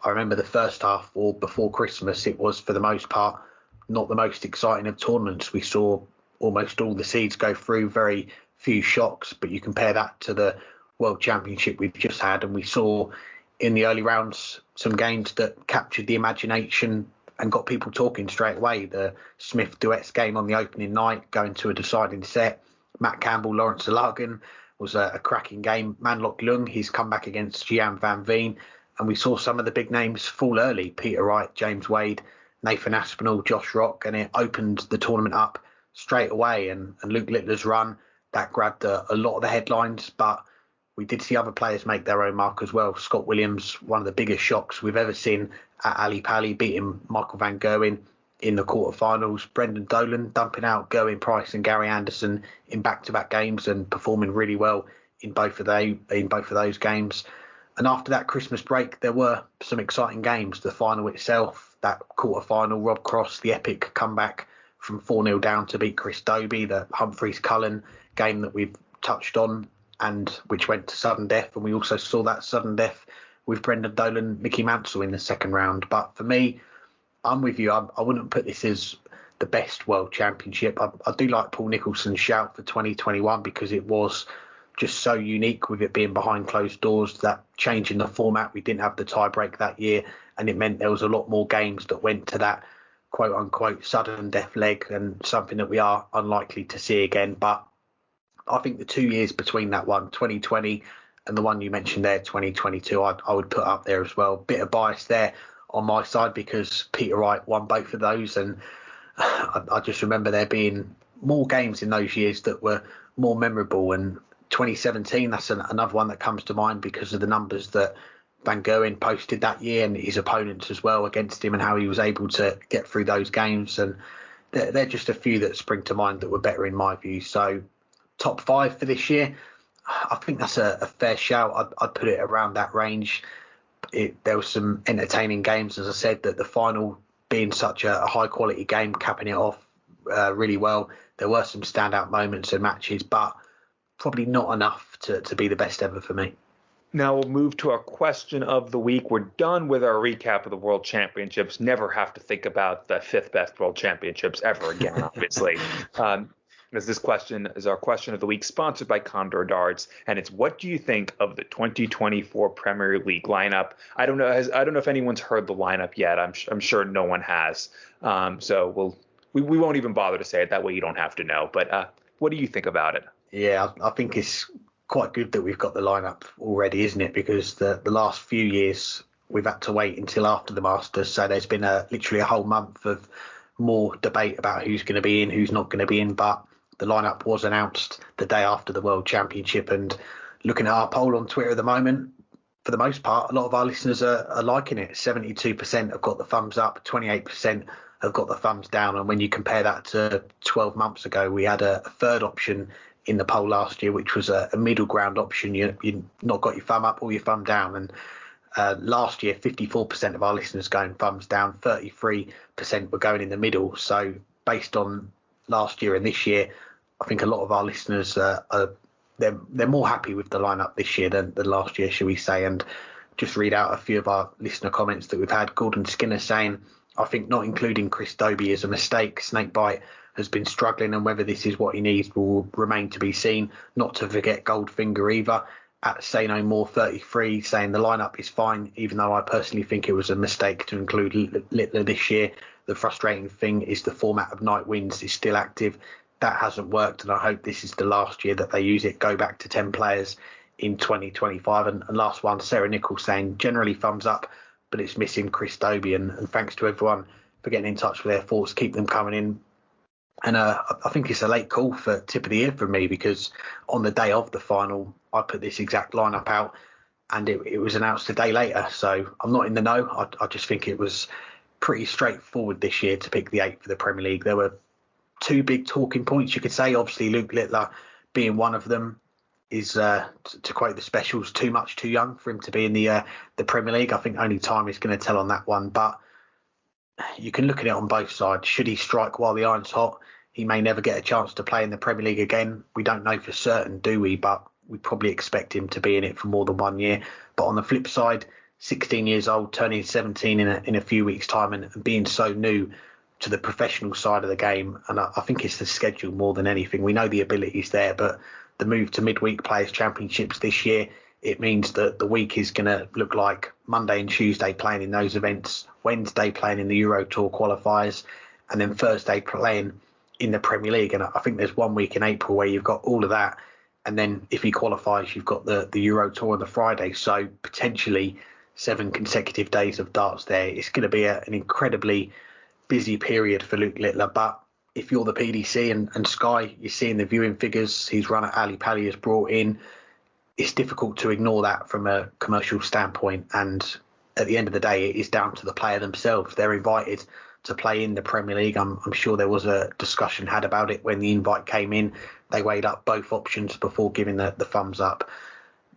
I remember the first half, or before Christmas, it was for the most part not the most exciting of tournaments. We saw almost all the seeds go through, very few shocks, but you compare that to the World Championship we've just had, and we saw in the early rounds some games that captured the imagination and got people talking straight away. The Smith DeWitt game on the opening night, going to a deciding set. Matt Campbell, Lawrence Alagan was a cracking game. Manlok Lung, he's come back against Gian Van Veen. And we saw some of the big names fall early. Peter Wright, James Wade, Nathan Aspinall, Josh Rock, and it opened the tournament up straight away. And Luke Littler's run, that grabbed a lot of the headlines, but we did see other players make their own mark as well. Scott Williams, one of the biggest shocks we've ever seen at Ali Pali, beating Michael Van Gerwen in the quarterfinals. Brendan Dolan dumping out Gerwyn Price and Gary Anderson in back-to-back games and performing really well in both of those games. And after that Christmas break, there were some exciting games. The final itself, that quarter-final, Rob Cross, the epic comeback from 4-0 down to beat Chris Dobie, the Humphries-Cullen game that we've touched on, and which went to sudden death. And we also saw that sudden death with Brendan Dolan, Mickey Mansell in the second round. But for me, I'm with you. I wouldn't put this as the best World Championship. I do like Paul Nicholson's shout for 2021 because it was just so unique with it being behind closed doors, that change in the format. We didn't have the tie break that year, and it meant there was a lot more games that went to that quote unquote sudden death leg, and something that we are unlikely to see again. But I think the 2 years between that one, 2020, and the one you mentioned there, 2022, I would put up there as well. Bit of bias there on my side because Peter Wright won both of those, and I just remember there being more games in those years that were more memorable. And 2017, that's another one that comes to mind because of the numbers that Van Gerwen posted that year and his opponents as well against him, and how he was able to get through those games. And they're just a few that spring to mind that were better in my view. So top 5 for this year, I think that's a fair shout. I'd put it around that range. There was some entertaining games, as I said, that the final being such a high quality game, capping it off really well. There were some standout moments and matches, but probably not enough to be the best ever for me. Now we'll move to our question of the week. We're done with our recap of the World Championships. Never have to think about the 5th best World Championships ever again, obviously. As this question is our question of the week, sponsored by Condor Darts, and it's what do you think of the 2024 Premier League lineup? I don't know if anyone's heard the lineup yet. I'm sure no one has. So we won't even bother to say it. That way you don't have to know. But what do you think about it? Yeah, I think it's quite good that we've got the lineup already, isn't it? Because the last few years we've had to wait until after the Masters, so there's been literally a whole month of more debate about who's going to be in, who's not going to be in. But the lineup was announced the day after the World Championship, and looking at our poll on Twitter at the moment, for the most part, a lot of our listeners are liking it. 72% have got the thumbs up, 28% have got the thumbs down, and when you compare that to 12 months ago, we had a third option in the poll last year, which was a middle ground option. You not got your thumb up or your thumb down. And last year, 54% of our listeners going thumbs down, 33% were going in the middle. So based on last year and this year, I think a lot of our listeners they're more happy with the lineup this year than last year, shall we say. And just read out a few of our listener comments that we've had. Gordon Skinner saying, I think not including Chris Dobie is a mistake. Snakebite has been struggling, and whether this is what he needs will remain to be seen. Not to forget Goldfinger either. At Say No More 33 saying the lineup is fine, even though I personally think it was a mistake to include Littler this year. The frustrating thing is the format of night wins is still active. That hasn't worked, and I hope this is the last year that they use it. Go back to 10 players in 2025. And last one, Sarah Nichols saying generally thumbs up, but it's missing Chris Dobie. And thanks to everyone for getting in touch with their thoughts. Keep them coming in. And I think it's a late call for tip of the year from me, because on the day of the final, I put this exact lineup out and it was announced a day later. So I'm not in the know. I just think it was pretty straightforward this year to pick the 8 for the Premier League. There were 2 big talking points, you could say. Obviously, Luke Littler being one of them is, to quote the specials, too much too young for him to be in the Premier League. I think only time is going to tell on that one. But you can look at it on both sides. Should he strike while the iron's hot? He may never get a chance to play in the Premier League again. We don't know for certain, do we? But we probably expect him to be in it for more than 1 year. But on the flip side, 16 years old, turning 17 in a few weeks' time, and being so new to the professional side of the game. And I think it's the schedule more than anything. We know the ability's there, but the move to midweek Players' Championships this year, it means that the week is going to look like Monday and Tuesday playing in those events, Wednesday playing in the Euro Tour qualifiers, and then Thursday playing in the Premier League. And I think there's 1 week in April where you've got all of that, and then if he qualifies, you've got the Euro Tour on the Friday. So potentially 7 consecutive days of darts there. It's going to be an incredibly busy period for Luke Littler. But if you're the PDC and Sky, you're seeing the viewing figures he's run at Ali Pali has brought in. It's difficult to ignore that from a commercial standpoint. And at the end of the day, it is down to the player themselves. They're invited to play in the Premier League. I'm sure there was a discussion had about it when the invite came in. They weighed up both options before giving the thumbs up.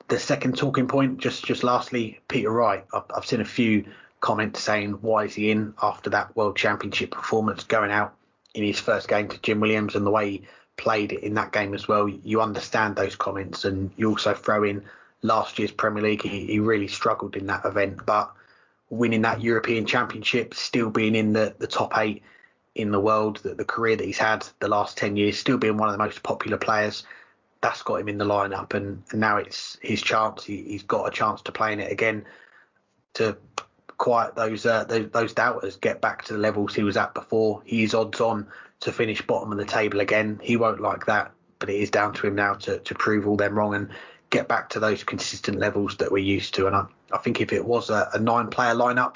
The second talking point, just lastly, Peter Wright. I've seen a few comments saying, why is he in after that World Championship performance, going out in his first game to Jim Williams and the way he played in that game as well. You understand those comments, and you also throw in last year's Premier League. He really struggled in that event, but winning that European Championship, still being in the top 8 in the world, the career that he's had the last 10 years, still being one of the most popular players, that's got him in the lineup. And now it's his chance. He's got a chance to play in it again, to quiet those doubters, get back to the levels he was at before. He's odds on to finish bottom of the table again. He won't like that, but it is down to him now to prove all them wrong and get back to those consistent levels that we're used to. And I think if it was a 9-player lineup,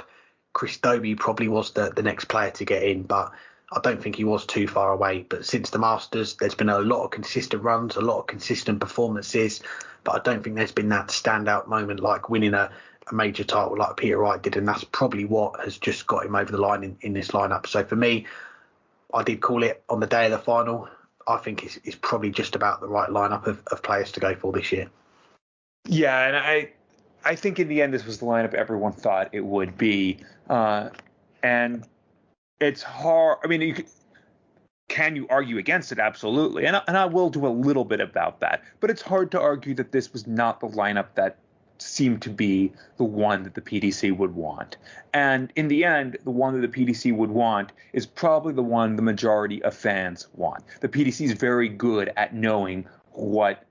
Chris Dobie probably was the next player to get in, but I don't think he was too far away. But since the Masters, there's been a lot of consistent runs, a lot of consistent performances, but I don't think there's been that standout moment like winning a major title like Peter Wright did, and that's probably what has just got him over the line in this lineup. So for me, I did call it on the day of the final. I think is probably just about the right lineup of players to go for this year. Yeah, and I think in the end this was the lineup everyone thought it would be, and it's hard. I mean, can you argue against it? Absolutely, and I will do a little bit about that. But it's hard to argue that this was not the lineup that seemed to be the one that the PDC would want. And in the end, the one that the PDC would want is probably the one the majority of fans want. The PDC is very good at knowing what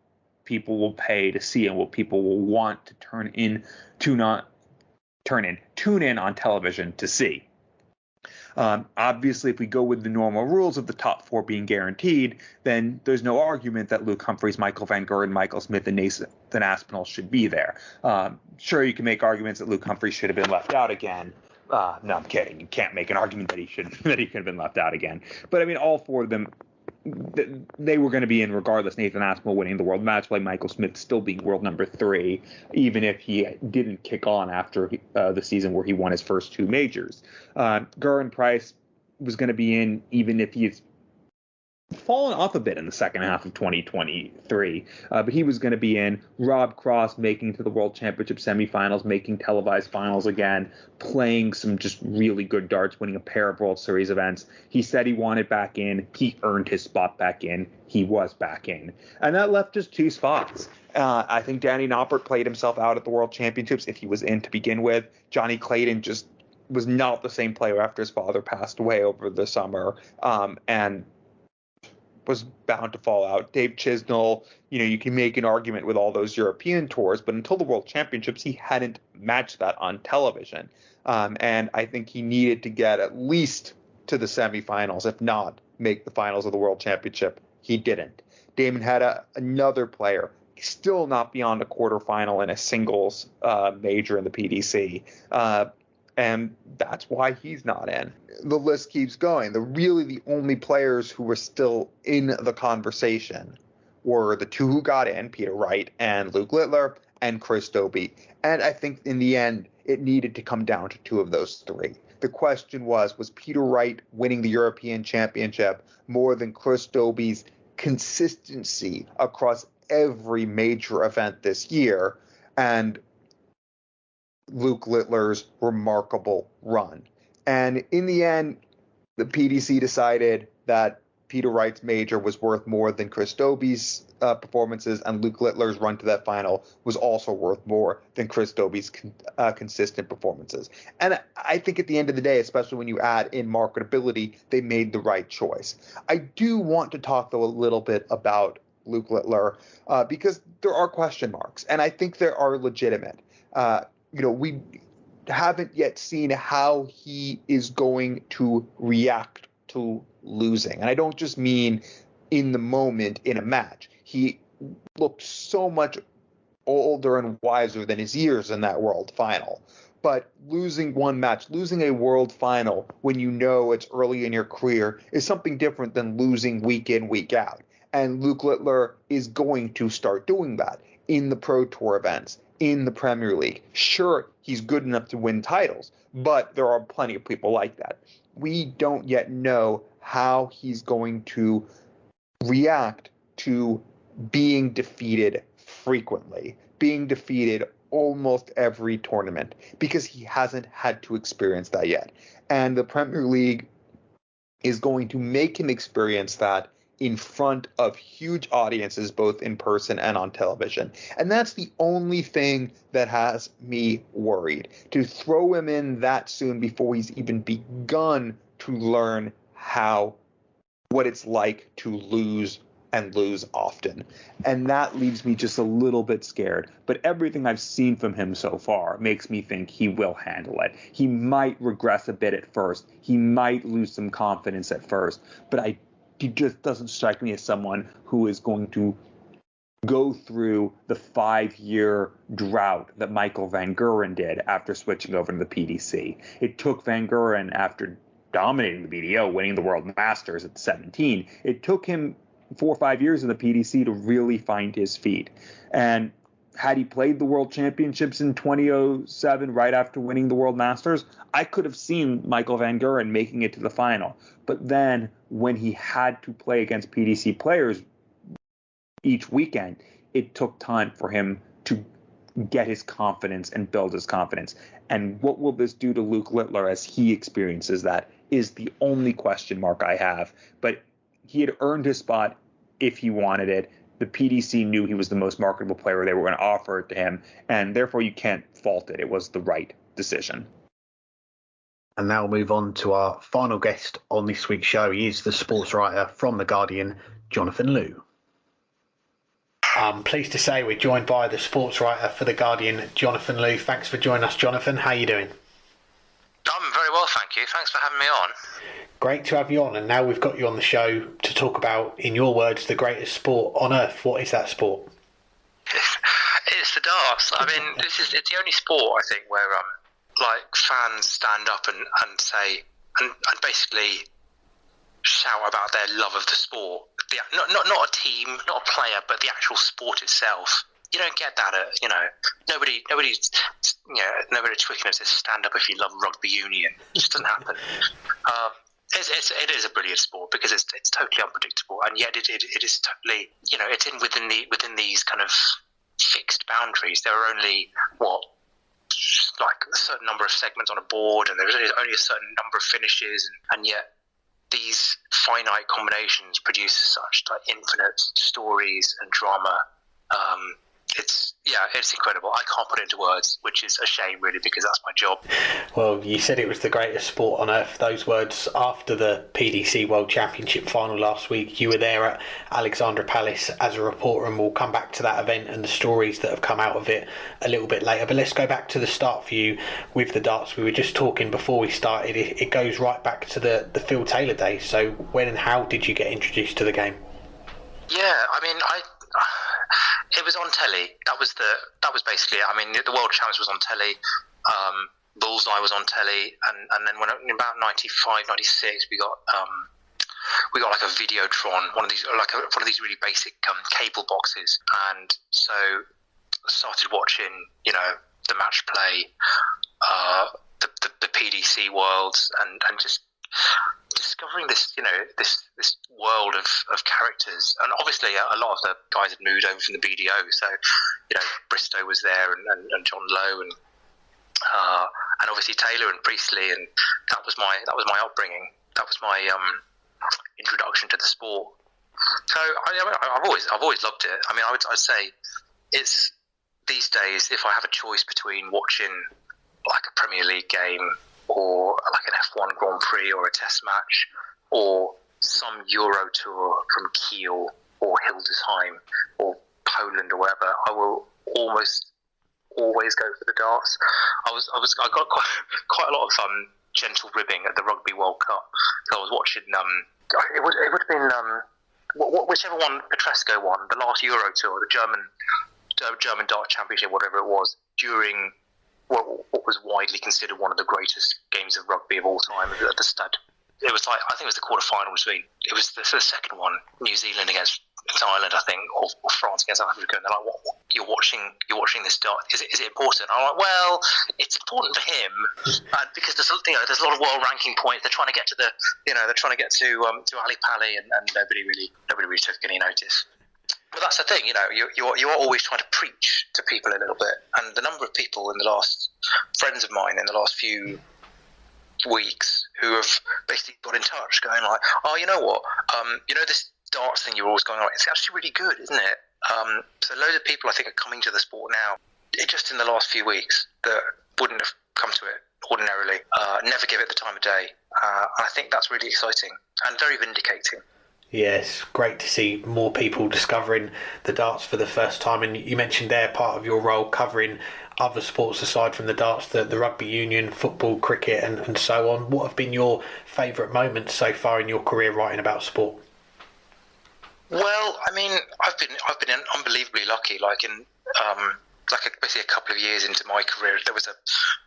people will pay to see and what people will want to tune in on television to see. Obviously, if we go with the normal rules of the top four being guaranteed, then there's no argument that Luke Humphries, Michael Van Gerwen, Michael Smith, and Nathan Aspinall should be there. Sure, you can make arguments that Luke Humphries should have been left out again. No, I'm kidding. You can't make an argument that he could have been left out again. But I mean, all four of them, they were going to be in regardless. Nathan Aspinall winning the world match play, Michael Smith still being world number 3, even if he didn't kick on after the season where he won his first 2 majors. Gerwen Price was going to be in even if he's fallen off a bit in the second half of 2023, but he was going to be in. Rob Cross making to the World Championship semifinals, making televised finals again, playing some just really good darts, winning a pair of World Series events. He said he wanted back in. He earned his spot back in. He was back in. And that left just 2 spots. I think Danny Noppert played himself out at the World Championships if he was in to begin with. Johnny Clayton just was not the same player after his father passed away over the summer. And was bound to fall out. Dave Chisnell, you can make an argument with all those European tours, but until the World Championships, he hadn't matched that on television. And I think he needed to get at least to the semifinals, if not make the finals of the World Championship. He didn't. Damon Hanna, another player, still not beyond a quarterfinal in a singles major in the PDC. And that's why he's not in. The list keeps going. The only players who were still in the conversation were the 2 who got in, Peter Wright and Luke Littler, and Chris Dobie. And I think in the end, it needed to come down to 2 of those 3. The question was Peter Wright winning the European Championship more than Chris Dobie's consistency across every major event this year? And Luke Littler's remarkable run. And in the end, the PDC decided that Peter Wright's major was worth more than Chris Dobie's performances, and Luke Littler's run to that final was also worth more than Chris Dobie's consistent performances. And I think at the end of the day, especially when you add in marketability, they made the right choice. I do want to talk, though, a little bit about Luke Littler because there are question marks, and I think there are legitimate. We haven't yet seen how he is going to react to losing. And I don't just mean in the moment in a match. He looked so much older and wiser than his years in that world final. But losing one match, losing a world final when you know it's early in your career is something different than losing week in, week out. And Luke Littler is going to start doing that in the Pro Tour events, in the Premier League. Sure, he's good enough to win titles, but there are plenty of people like that. We don't yet know how he's going to react to being defeated frequently, being defeated almost every tournament, because he hasn't had to experience that yet. And the Premier League is going to make him experience that in front of huge audiences, both in person and on television. And that's the only thing that has me worried. To throw him in that soon before he's even begun to learn what it's like to lose and lose often. And that leaves me just a little bit scared. But everything I've seen from him so far makes me think he will handle it. He might regress a bit at first. He might lose some confidence at first. But he just doesn't strike me as someone who is going to go through the 5-year drought that Michael Van Gerwen did after switching over to the PDC. It took Van Gerwen, after dominating the BDO, winning the World Masters at 17, it took him 4 or 5 years in the PDC to really find his feet. And had he played the World Championships in 2007, right after winning the World Masters, I could have seen Michael van Gerwen making it to the final. But then when he had to play against PDC players each weekend, it took time for him to get his confidence and build his confidence. And what will this do to Luke Littler as he experiences that is the only question mark I have. But he had earned his spot if he wanted it. The PDC knew he was the most marketable player. They were going to offer it to him, and therefore you can't fault it. It was the right decision. And now we'll move on to our final guest on this week's show. He is the sports writer from The Guardian, Jonathan Liew. I'm pleased to say we're joined by the sports writer for The Guardian, Jonathan Liew. Thanks for joining us, Jonathan. How are you doing? I'm very well, thank you. Thanks for having me on. Great to have you on. And now we've got you on the show to talk about, in your words, the greatest sport on earth. What is that sport? It's the darts. I mean, it's the only sport, I think, where fans stand up and say and basically shout about their love of the sport. Not a team, not a player, but the actual sport itself. You don't get that at, nobody at Twickenham says stand up if you love rugby union. It just doesn't happen. It is a brilliant sport because it's totally unpredictable, and yet it is totally, it's within these kind of fixed boundaries. There are only a certain number of segments on a board, and there's only a certain number of finishes, and yet these finite combinations produce such infinite stories and drama. It's incredible. I can't put it into words, which is a shame, really, because that's my job. Well, you said it was the greatest sport on earth. Those words after the PDC World Championship final last week. You were there at Alexandra Palace as a reporter, and we'll come back to that event and the stories that have come out of it a little bit later. But let's go back to the start for you with the darts. We were just talking before we started. It goes right back to the Phil Taylor days. So when and how did you get introduced to the game? Yeah, I mean, it was on telly. That was basically it. I mean, the World Champs was on telly. Bullseye was on telly, and then when in about 95, 96, we got like a Videotron, one of these really basic cable boxes, and so started watching, the match play, the PDC Worlds, and just discovering this world of characters. And obviously a lot of the guys had moved over from the BDO, so Bristow was there, and John Lowe, and obviously Taylor and Priestley, and that was my upbringing. That was my introduction to the sport. So I've always loved it. I mean, I'd say it's these days, if I have a choice between watching like a Premier League game, or like an F1 Grand Prix, or a test match, or some Euro tour from Kiel or Hildesheim or Poland or wherever, I will almost always go for the darts. I got quite a lot of gentle ribbing at the Rugby World Cup. So I was watching. It would have been whichever one Petresco won, the last Euro tour, the German Darts Championship, whatever it was, during what was widely considered one of the greatest games of rugby of all time at the Stade. It was I think it was the quarter-final between, it was the second one, New Zealand against Ireland, I think, or France against South Africa, and they're like, what, you're watching this dart, is it important? And I'm like, well, it's important for him, because there's a lot of world ranking points. They're trying to get to Ali Pali, and nobody really took any notice. But that's the thing, you are always trying to preach to people a little bit, and the number of people friends of mine in the last few weeks who have basically got in touch, going like, oh, you know what, this darts thing you're always going on, it's actually really good, isn't it? So loads of people, I think, are coming to the sport now, just in the last few weeks, that wouldn't have come to it ordinarily, never give it the time of day. I think that's really exciting and very vindicating. Yes, great to see more people discovering the darts for the first time. And you mentioned there part of your role covering other sports aside from the darts, the rugby union, football, cricket, and so on. What have been your favourite moments so far in your career writing about sport? Well, I mean, I've been unbelievably lucky. Like in basically a couple of years into my career,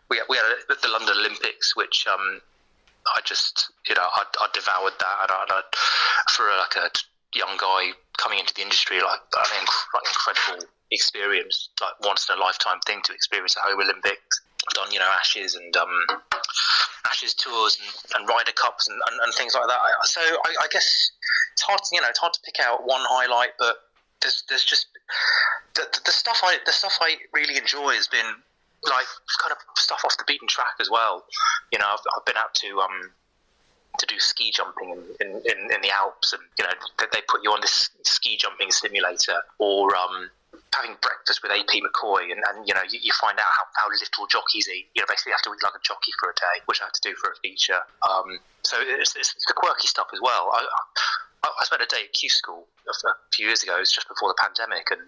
we had the London Olympics, which I just, I devoured that, and for a young guy coming into the industry, incredible, experience, like once in a lifetime thing to experience a home Olympics. I've done, Ashes and Ashes tours and Ryder Cups and things like that. So I guess it's hard to pick out one highlight, but there's just the stuff I really enjoy has been like kind of stuff off the beaten track as well. I've been out to do ski jumping in the Alps, and they put you on this ski jumping simulator, or having breakfast with AP McCoy, and you find out how little jockeys eat. Basically you have to eat like a jockey for a day, which I have to do for a feature. So it's the quirky stuff as well. I spent a day at Q School a few years ago. It was just before the pandemic, and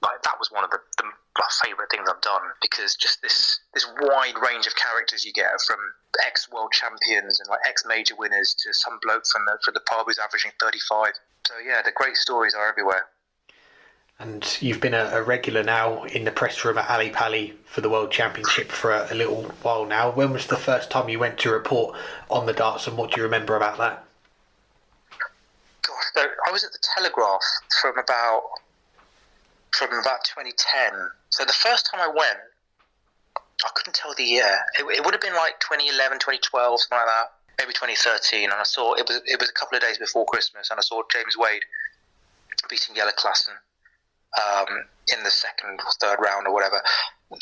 that was one of the favourite things I've done, because just this wide range of characters you get, from ex-world champions and like ex-major winners to some bloke from the pub who's averaging 35. So yeah, the great stories are everywhere. And you've been a regular now in the press room at Ali Pali for the World Championship for a little while now. When was the first time you went to report on the darts, and what do you remember about that? Gosh, so I was at the Telegraph from about 2010. So the first time I went, I couldn't tell the year. It would have been like 2011, 2012, something like that. Maybe 2013. And I saw it was a couple of days before Christmas, and I saw James Wade beating Jelle Klassen in the second or third round or whatever.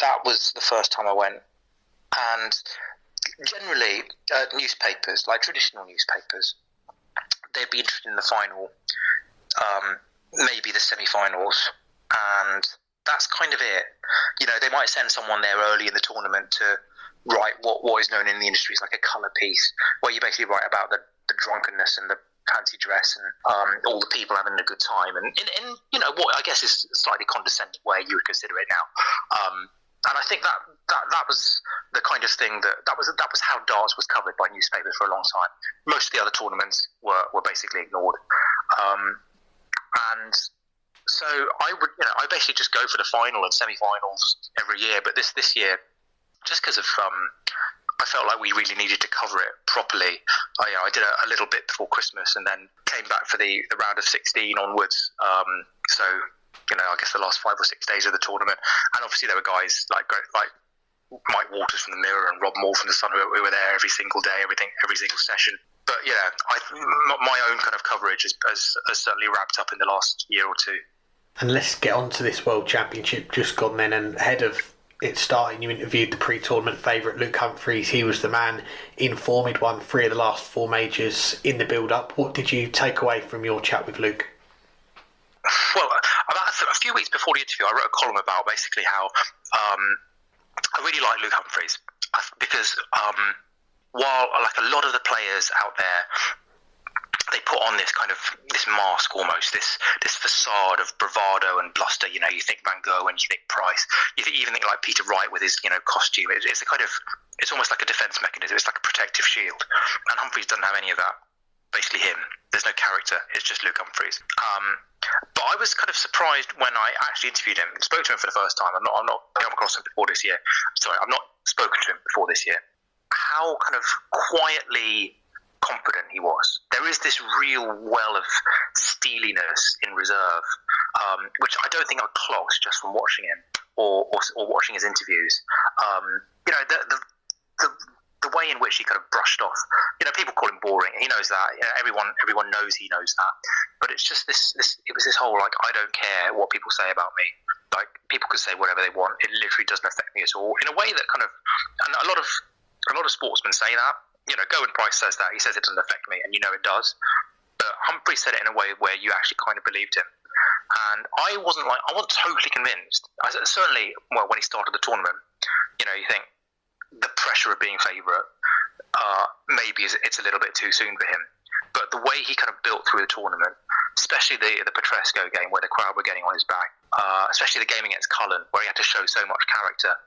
That was the first time I went. And generally, newspapers, like traditional newspapers, they'd be interested in the final, maybe the semi-finals, and that's kind of it. They might send someone there early in the tournament to write what is known in the industry as like a colour piece, where you basically write about the drunkenness and the fancy dress and all the people having a good time, and in what I guess is a slightly condescending way you would consider it now. And I think that was the kind of thing that was how darts was covered by newspapers for a long time. Most of the other tournaments were basically ignored, and so I I basically just go for the final and semi-finals every year. But this year, just because of I felt like we really needed to cover it properly. I did a little bit before Christmas, and then came back for the round of 16 onwards. So I guess the last 5 or 6 days of the tournament, and obviously there were guys like Mike Waters from the Mirror and Rob Moore from the Sun who were there every single day, every single session. But yeah, my own kind of coverage has certainly wrapped up in the last year or two. And let's get on to this World Championship just gone then, and ahead of it starting, you interviewed the pre-tournament favourite Luke Humphries. He was the man in form. He'd won 3 of the last 4 majors in the build-up. What did you take away from your chat with Luke? Well, about a few weeks before the interview, I wrote a column about basically how I really like Luke Humphries, because while like a lot of the players out there, they put on this mask almost, this facade of bravado and bluster. You think Van Gogh and you think Price. You even think like Peter Wright with his costume. It's almost like a defence mechanism. It's like a protective shield. And Humphries doesn't have any of that. Basically him. There's no character. It's just Luke Humphries. But I was kind of surprised when I actually interviewed him, spoke to him for the first time. I've not come across him before this year. Sorry, I've not spoken to him before this year. How kind of quietly confident he was. There is this real well of steeliness in reserve, which I don't think I clocked just from watching him or watching his interviews. The way in which he kind of brushed off. People call him boring. He knows that. Everyone knows he knows that. But it's just this. It was this whole like, I don't care what people say about me. Like, people could say whatever they want. It literally doesn't affect me at all. In a way that kind of, and a lot of sportsmen say that. Gowen Price says that. He says it doesn't affect me, and it does. But Humphrey said it in a way where you actually kind of believed him. And I wasn't totally convinced. Certainly, when he started the tournament, you think the pressure of being favourite, maybe it's a little bit too soon for him. But the way he kind of built through the tournament, especially the Petresco game where the crowd were getting on his back, especially the game against Cullen where he had to show so much character,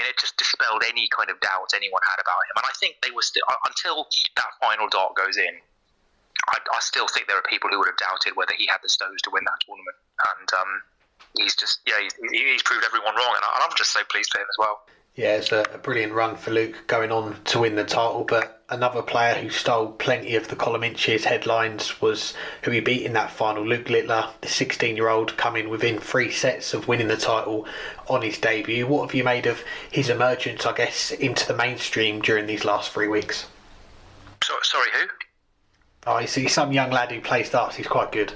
it just dispelled any kind of doubts anyone had about him. And I think they were still, until that final dart goes in, I still think there are people who would have doubted whether he had the stones to win that tournament. And he's proved everyone wrong, and I'm just so pleased for him as well. Yeah, it's a brilliant run for Luke going on to win the title, but another player who stole plenty of the column inches headlines was who he beat in that final, Luke Littler, the 16-year-old, coming within 3 sets of winning the title on his debut. What have you made of his emergence, I guess, into the mainstream during these last 3 weeks? Sorry, who? Oh, he's some young lad who plays darts. He's quite good.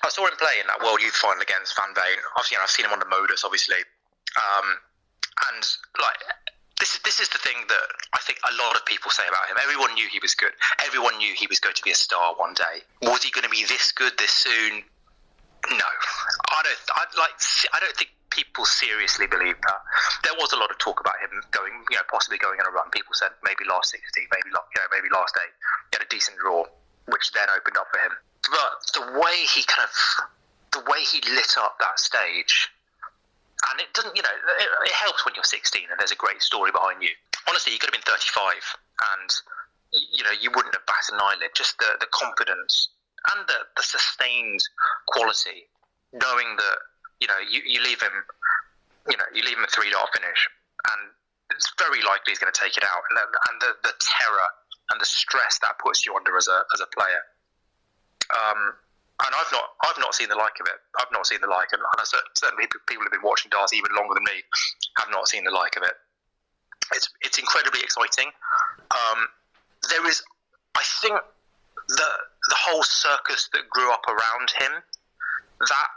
I saw him play in that World Youth Final against Van Veen. Obviously, I've seen him on the modus, obviously. And like, this is the thing that I think a lot of people say about him. Everyone knew he was good. Everyone knew he was going to be a star one day. Was he going to be this good this soon? No, I don't think people seriously believe that. There was a lot of talk about him going, possibly going on a run. People said maybe last 16, maybe last 8. He had a decent draw, which then opened up for him. But the way he lit up that stage. And it doesn't, it helps when you're 16 and there's a great story behind you. Honestly, he could have been 35 and, you wouldn't have batted an eyelid. Just the confidence and the sustained quality, knowing that, you leave him, you leave him a 3-dart finish and it's very likely he's going to take it out. And the terror and the stress that puts you under as a player. And I've not seen the like of it. I've not seen the like, and certainly people who've been watching darts even longer than me have not seen the like of it. It's incredibly exciting. There is, I think, the whole circus that grew up around him, that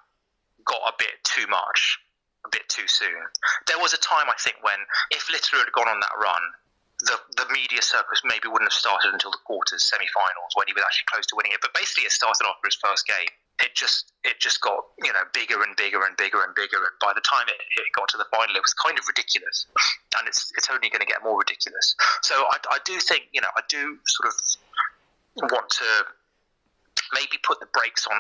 got a bit too much, a bit too soon. There was a time, I think, when if Littler had gone on that run, the media circus maybe wouldn't have started until the quarters, semi-finals, when he was actually close to winning it. But basically, it started off with his first game. It just got bigger and bigger and bigger and bigger. And by the time it got to the final, it was kind of ridiculous, and it's only going to get more ridiculous. So I do think I do sort of want to maybe put the brakes on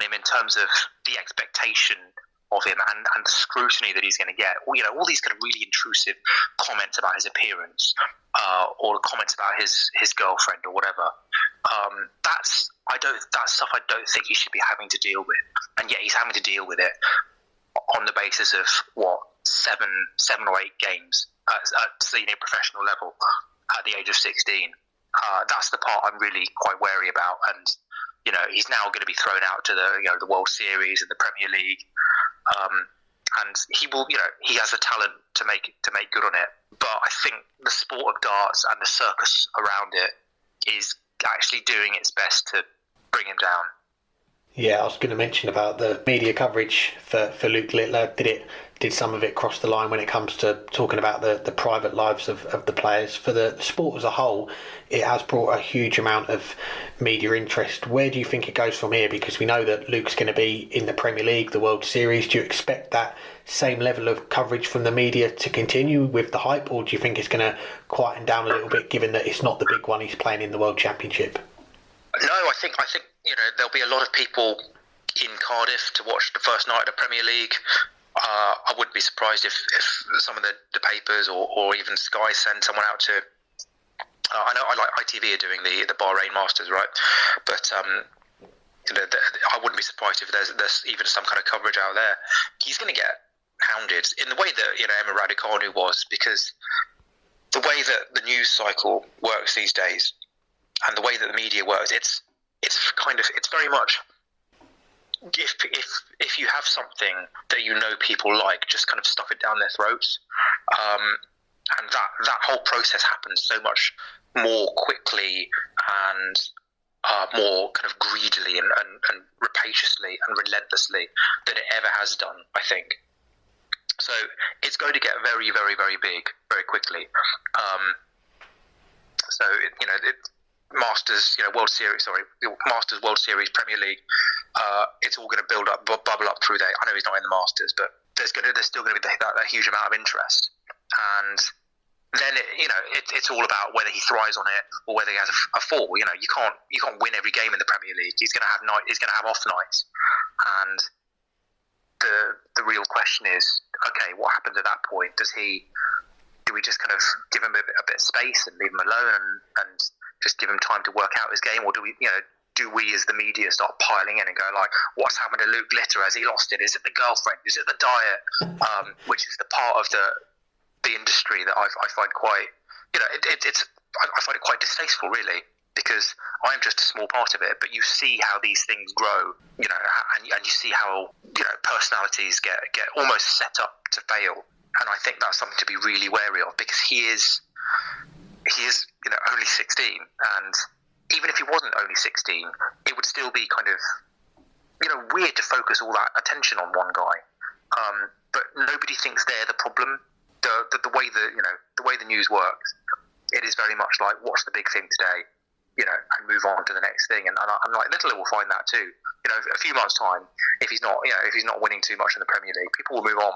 him in terms of the expectation of him and the scrutiny that he's going to get. All these kind of really intrusive comments about his appearance, or comments about his girlfriend or whatever. That's stuff I don't think he should be having to deal with, and yet he's having to deal with it on the basis of seven or 8 games at senior professional level at the age of 16. That's the part I'm really quite wary about, and he's now going to be thrown out to the World Series and the Premier League. And he will, he has the talent to make good on it. But I think the sport of darts and the circus around it is actually doing its best to bring him down. Yeah, I was going to mention about the media coverage for Luke Littler. Did some of it cross the line when it comes to talking about the private lives of the players? For the sport as a whole, it has brought a huge amount of media interest. Where do you think it goes from here? Because we know that Luke's going to be in the Premier League, the World Series. Do you expect that same level of coverage from the media to continue with the hype, or do you think it's going to quieten down a little bit, given that it's not the big one he's playing in the World Championship? No, I think there'll be a lot of people in Cardiff to watch the first night of the Premier League. I wouldn't be surprised if some of the papers or even Sky send someone out to. I know ITV are doing the Bahrain Masters, right? But I wouldn't be surprised if there's even some kind of coverage out there. He's going to get hounded in the way that Emma Raducanu was, because the way that the news cycle works these days and the way that the media works, it's very much. If you have something that people like, just kind of stuff it down their throats, and that whole process happens so much more quickly and more kind of greedily and rapaciously and relentlessly than it ever has done, I think. So it's going to get very, very, very big very quickly. Masters, World Series, Masters, World Series, Premier League. It's all going to bubble up through there. I know he's not in the Masters, but there's still going to be that huge amount of interest, and then it's all about whether he thrives on it or whether he has a fall. You can't win every game in the Premier League. He's going to have off nights, and the real question is, okay, what happens at that point? Do we just kind of give him a bit of space and leave him alone and just give him time to work out his game, or do we as the media start piling in and go like, what's happened to Luke Littler? Has he lost it? Is it the girlfriend? Is it the diet? Which is the part of the industry that I find quite, I find it quite distasteful, really, because I'm just a small part of it. But you see how these things grow, and you see how personalities get almost set up to fail, and I think that's something to be really wary of, because he is only 16, and even if he wasn't only 16, it would still be kind of weird to focus all that attention on one guy. But nobody thinks they're the problem. The way the news works, it is very much like, what's the big thing today, and move on to the next thing. And I'm like, Littler will find that too. A few months' time, if he's not winning too much in the Premier League, people will move on.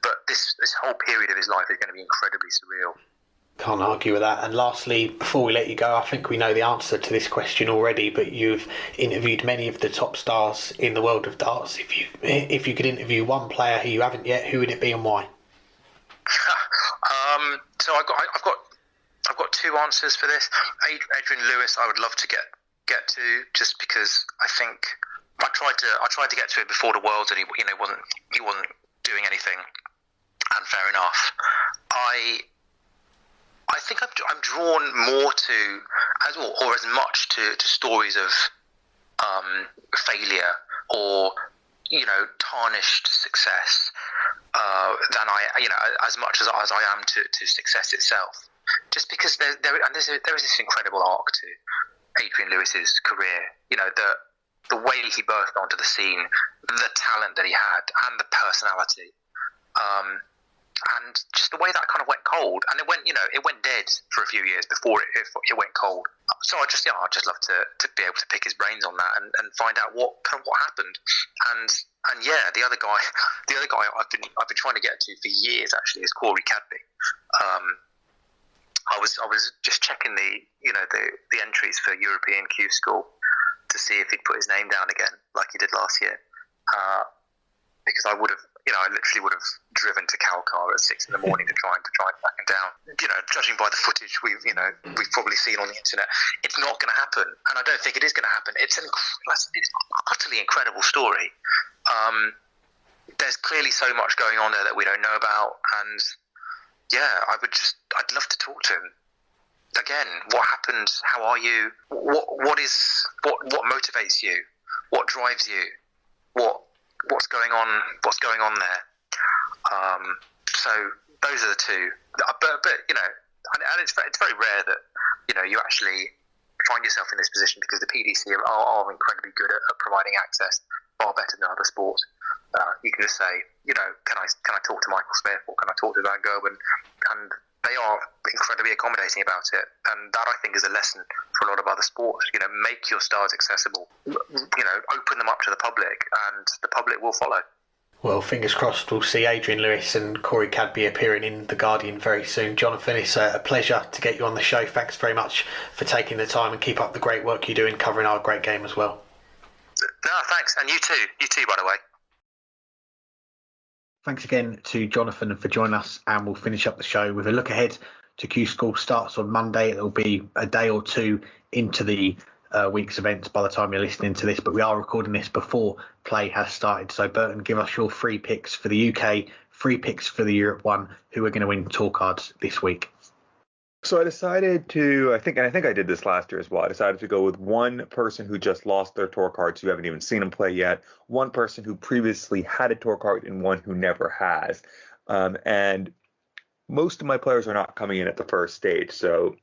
But this whole period of his life is going to be incredibly surreal. Can't argue with that. And lastly, before we let you go, I think we know the answer to this question already, but you've interviewed many of the top stars in the world of darts. If you could interview one player who you haven't yet, who would it be and why? So I've got two answers for this. Adrian Lewis, I would love to get to, just because I think I tried to get to it before the Worlds, and he wasn't doing anything, and fair enough. I think I'm drawn more to as much to stories of failure or tarnished success than as much as I am to success itself. Just because there is this incredible arc to Adrian Lewis's career. The way he burst onto the scene, the talent that he had, and the personality. And just the way that kind of went cold, and it went dead for a few years before it went cold. So I'd just love to be able to pick his brains on that and find out what happened. And yeah, the other guy I've been trying to get to for years actually is Corey Cadby. I was just checking the entries for European Q School to see if he'd put his name down again like he did last year, because I literally would have driven to Calcar at 6 a.m. to try and track him down. Judging by the footage we've probably seen on the internet, it's not going to happen, and I don't think it is going to happen. It's an utterly incredible story. There's clearly so much going on there that we don't know about, and yeah, I'd love to talk to him. Again, what happened? How are you? What motivates you? What drives you? What's going on? What's going on there? So those are the two. But and it's very rare that you actually find yourself in this position, because the PDC are incredibly good at providing access, far better than other sports. You can just say, can I talk to Michael Smith, or can I talk to Van Gerwen? And they are incredibly accommodating about it, and that, I think, is a lesson for a lot of other sports. Make your stars accessible. Open them up to the public, and the public will follow. Well, fingers crossed we'll see Adrian Lewis and Corey Cadby appearing in The Guardian very soon. Jonathan, it's a pleasure to get you on the show. Thanks very much for taking the time, and keep up the great work you're doing covering our great game as well. No, thanks. And you too, by the way. Thanks again to Jonathan for joining us, and we'll finish up the show with a look ahead to Q School. Starts on Monday. It'll be a day or two into the week's events by the time you're listening to this, but we are recording this before play has started. So Burton, give us your free picks for the UK, free picks for the Europe one, who are going to win tour cards this week. So I decided to, I think I did this last year as well. I decided to go with one person who just lost their tour cards, who haven't even seen them play yet, one person who previously had a tour card, and one who never has. And most of my players are not coming in at the first stage, so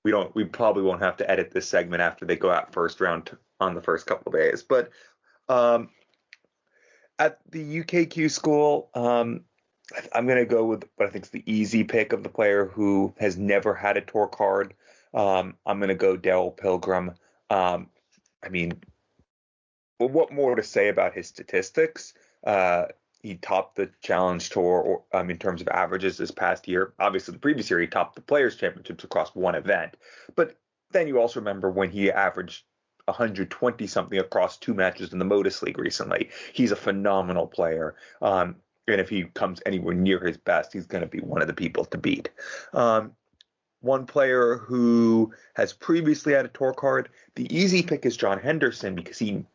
we probably won't have to edit this segment after they go out first round on the first couple of days. But at the UKQ school, I'm going to go with what I think is the easy pick of the player who has never had a tour card. I'm going to go Daryl Pilgrim. What more to say about his statistics? He topped the Challenge Tour in terms of averages this past year. Obviously, the previous year, he topped the Players' Championships across one event. But then you also remember when he averaged 120-something across two matches in the Modus League recently. He's a phenomenal player. And if he comes anywhere near his best, he's going to be one of the people to beat. One player who has previously had a tour card, the easy pick is John Henderson, because he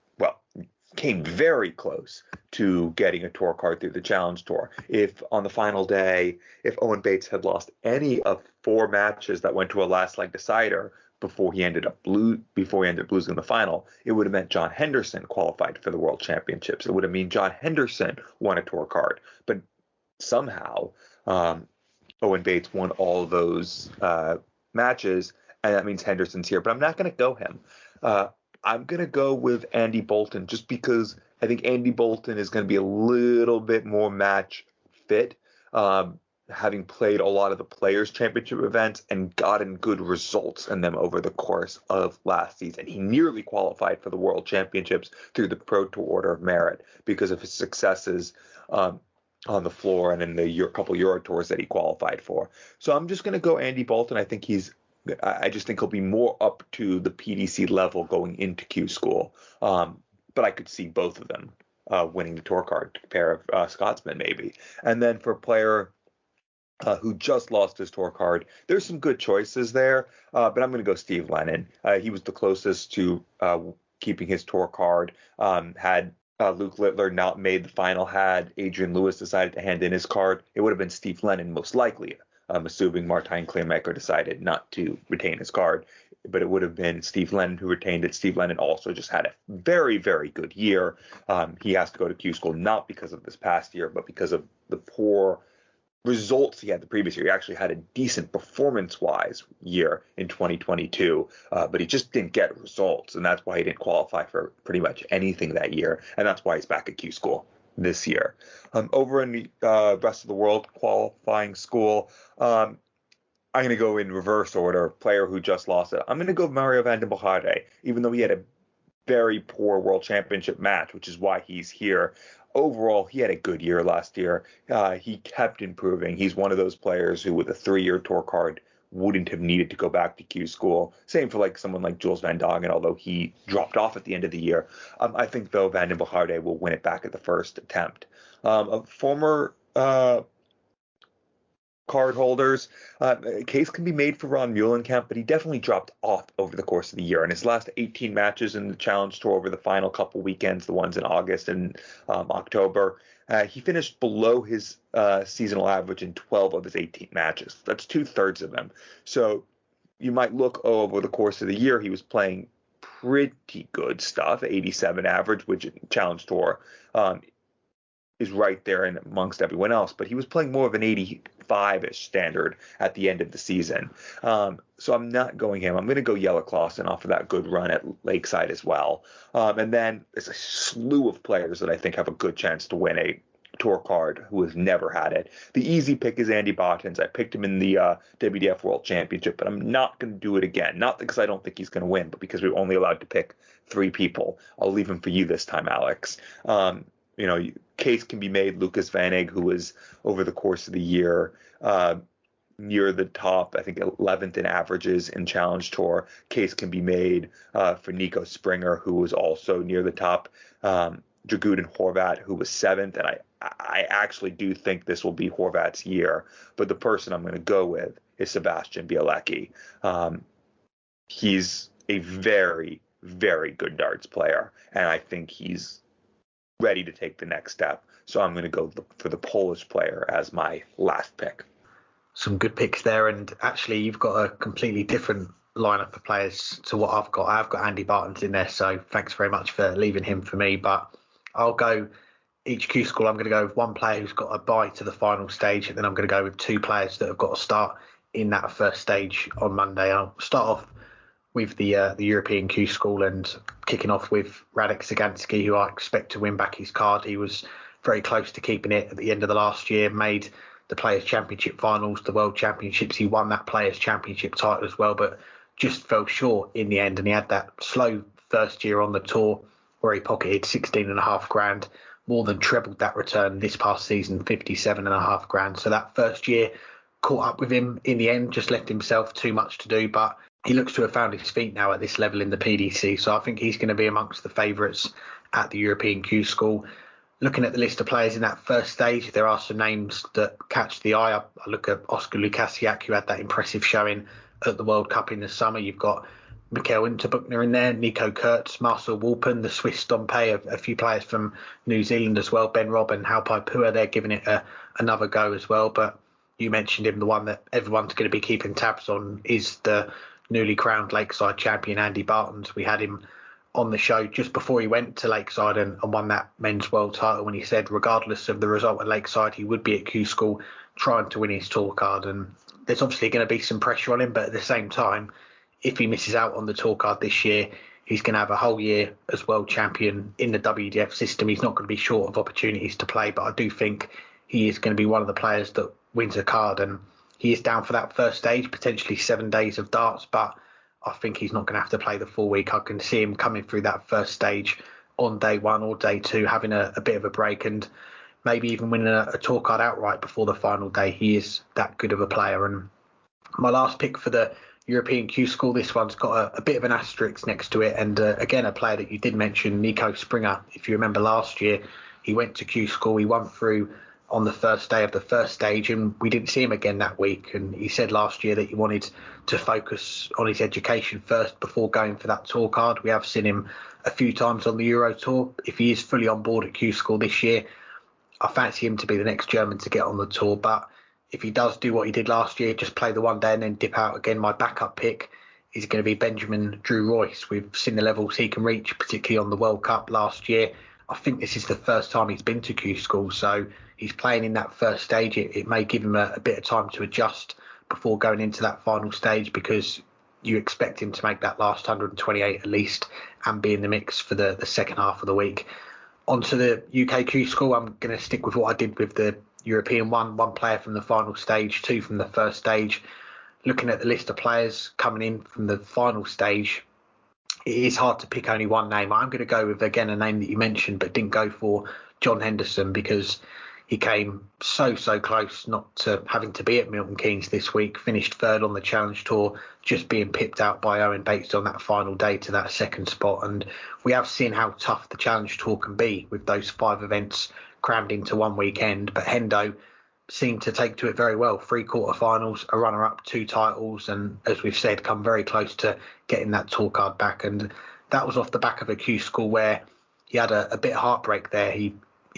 came very close to getting a tour card through the Challenge Tour. If on the final day, if Owen Bates had lost any of 4 matches that went to a last leg decider before he ended up losing the final, it would have meant John Henderson qualified for the World Championships. It would have meant John Henderson won a tour card. But somehow, Owen Bates won all those matches, and that means Henderson's here. But I'm not going to go him. I'm going to go with Andy Bolton just because I think Andy Bolton is going to be a little bit more match fit, having played a lot of the Players' Championship events and gotten good results in them over the course of last season. He nearly qualified for the World Championships through the Pro Tour Order of Merit because of his successes on the floor and in the couple Euro Tours that he qualified for. So I'm just going to go Andy Bolton. I just think he'll be more up to the PDC level going into Q School. But I could see both of them winning the tour card, a pair of Scotsmen maybe. And then for a player who just lost his tour card, there's some good choices there, but I'm going to go Steve Lennon. He was the closest to keeping his tour card. Had Luke Littler not made the final, had Adrian Lewis decided to hand in his card, it would have been Steve Lennon most likely. Assuming Martijn Kleermaker decided not to retain his card, but it would have been Steve Lennon who retained it. Steve Lennon also just had a very, very good year. He has to go to Q School not because of this past year, but because of the poor results he had the previous year. He actually had a decent performance-wise year in 2022, but he just didn't get results, and that's why he didn't qualify for pretty much anything that year, and that's why he's back at Q School this year. Over in the rest of the world qualifying school, I'm going to go in reverse order. Player who just lost it, I'm going to go Mario van den Bogarde, even though he had a very poor World Championship match, which is why he's here. Overall, he had a good year last year. He kept improving. He's one of those players who, with a 3-year tour card, wouldn't have needed to go back to Q School. Same for someone like Jules Van Dagen, although he dropped off at the end of the year. I think, though, Van den Bogarde will win it back at the first attempt. Former card holders, a case can be made for Ron Meulenkamp, but he definitely dropped off over the course of the year. In his last 18 matches in the Challenge Tour over the final couple weekends, the ones in August and October, he finished below his seasonal average in 12 of his 18 matches. That's 2/3 of them. So you might look, over the course of the year, he was playing pretty good stuff, 87 average, which in Challenge Tour is right there and amongst everyone else, but he was playing more of an 85-ish standard at the end of the season. So I'm not going him. I'm going to go Jelle Clausen off of that good run at Lakeside as well. And then there's a slew of players that I think have a good chance to win a tour card who has never had it. The easy pick is Andy Bottens. I picked him in the WDF World Championship, but I'm not going to do it again. Not because I don't think he's going to win, but because we're only allowed to pick 3 people. I'll leave him for you this time, Alex. Case can be made. Lucas Van Egg, who was over the course of the year near the top, I think 11th in averages in Challenge Tour. Case can be made for Nico Springer, who was also near the top. Draguden Horvat, who was 7th, and I actually do think this will be Horvat's year. But the person I'm going to go with is Sebastian Bielecki. He's a very, very good darts player, and I think he's ready to take the next step. So I'm going to go for the Polish player as my last pick. Some good picks there, and actually you've got a completely different lineup of players to what I've got. I've got Andy Bartons in there, so thanks very much for leaving him for me. But I'll go each Q School. I'm going to go with one player who's got a bye to the final stage, and then I'm going to go with 2 players that have got to start in that first stage on Monday. I'll start off with the European Q School and kicking off with Radek Sagansky, who I expect to win back his card. He was very close to keeping it at the end of the last year, made the Players' Championship finals, the World Championships. He won that Players' Championship title as well, but just fell short in the end. And he had that slow first year on the tour where he pocketed 16.5 grand, more than trebled that return this past season, 57.5 grand. So that first year caught up with him in the end, just left himself too much to do. But he looks to have found his feet now at this level in the PDC. So I think he's going to be amongst the favourites at the European Q School. Looking at the list of players in that first stage, there are some names that catch the eye. I look at Oscar Lukasiak, who had that impressive showing at the World Cup in the summer. You've got Mikael Unterbuchner in there, Nico Kurtz, Marcel Walpen, the Swiss Dompe, a few players from New Zealand as well, Ben Robb and Halpai Pua, they're giving it another go as well. But you mentioned him, the one that everyone's going to be keeping tabs on is the newly crowned Lakeside champion, Andy Bartons. We had him on the show just before he went to Lakeside and won that men's world title, when he said regardless of the result at Lakeside, he would be at Q School trying to win his tour card. And there's obviously going to be some pressure on him, but at the same time, if he misses out on the tour card this year, he's going to have a whole year as world champion in the WDF system. He's not going to be short of opportunities to play, but I do think he is going to be one of the players that wins a card, and he is down for that first stage, potentially 7 days of darts, but I think he's not going to have to play the full week. I can see him coming through that first stage on day one or day two, having a bit of a break and maybe even winning a tour card outright before the final day. He is that good of a player. And my last pick for the European Q School, this one's got a bit of an asterisk next to it. And again, a player that you did mention, Nico Springer. If you remember last year, he went to Q School, he won through on the first day of the first stage, and we didn't see him again that week. And he said last year that he wanted to focus on his education first before going for that tour card. We have seen him a few times on the Euro Tour. If he is fully on board at Q School this year, I fancy him to be the next German to get on the tour. But if he does do what he did last year, just play the one day and then dip out again, my backup pick is going to be Benjamin Drew Royce. We've seen the levels he can reach, particularly on the World Cup last year. I think this is the first time he's been to Q School, so he's playing in that first stage. It may give him a bit of time to adjust before going into that final stage, because you expect him to make that last 128 at least and be in the mix for the second half of the week. Onto the UK Q School, I'm going to stick with what I did with the European one player from the final stage, two from the first stage. Looking at the list of players coming in from the final stage, it is hard to pick only one name. I'm going to go with, again, a name that you mentioned but didn't go for, John Henderson, because he came so close not to having to be at Milton Keynes this week. Finished third on the Challenge Tour, just being pipped out by Owen Bates on that final day to that second spot. And we have seen how tough the Challenge Tour can be with those 5 events crammed into one weekend. But Hendo seemed to take to it very well. 3 quarterfinals, a runner-up, 2 titles, and as we've said, come very close to getting that tour card back. And that was off the back of a Q School where he had a bit of heartbreak there. He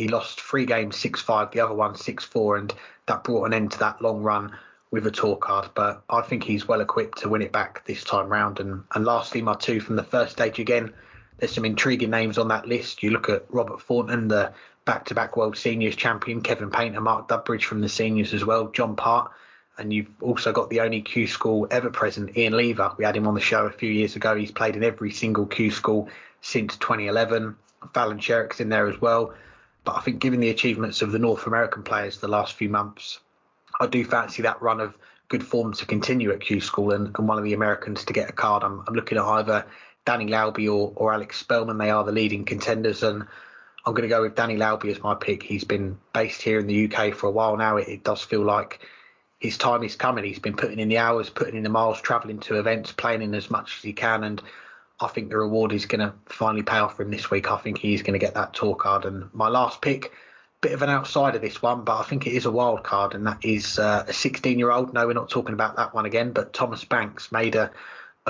lost 3 games 6-5, the other one 6-4, and that brought an end to that long run with a tour card. But I think he's well equipped to win it back this time round. And lastly, my 2 from the first stage again. There's some intriguing names on that list. You look at Robert Thornton, the back-to-back World Seniors champion, Kevin Painter, Mark Dudbridge from the seniors as well, John Part. And you've also got the only Q School ever present, Ian Lever. We had him on the show a few years ago. He's played in every single Q School since 2011. Fallon Sherrick's in there as well. But I think given the achievements of the North American players the last few months, I do fancy that run of good form to continue at Q School and one of the Americans to get a card. I'm looking at either Danny Lauby or Alex Spellman. They are the leading contenders, and I'm going to go with Danny Lauby as my pick. He's been based here in the UK for a while now. It does feel like his time is coming. He's been putting in the hours, putting in the miles, travelling to events, playing in as much as he can, and I think the reward is going to finally pay off for him this week. I think he's going to get that tour card. And my last pick, bit of an outsider this one, but I think it is a wild card, and that is a 16-year-old. No, we're not talking about that one again, but Thomas Banks made a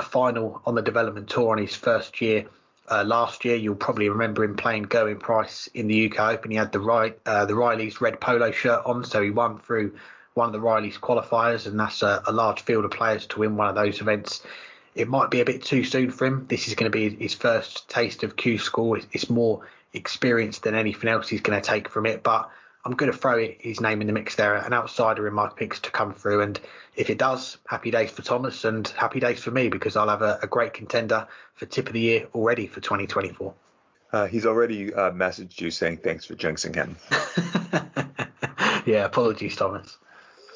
final on the development tour on his first year. Last year, you'll probably remember him playing Gerwyn Price in the UK Open. He had the Riley's red polo shirt on, so he won through one of the Riley's qualifiers, and that's a large field of players to win one of those events. It might be a bit too soon for him. This is going to be his first taste of Q School. It's more experience than anything else he's going to take from it, but I'm going to throw his name in the mix there, an outsider in my picks to come through. And if it does, happy days for Thomas and happy days for me, because I'll have a great contender for tip of the year already for 2024. He's already messaged you saying thanks for jinxing him. Yeah, apologies, Thomas.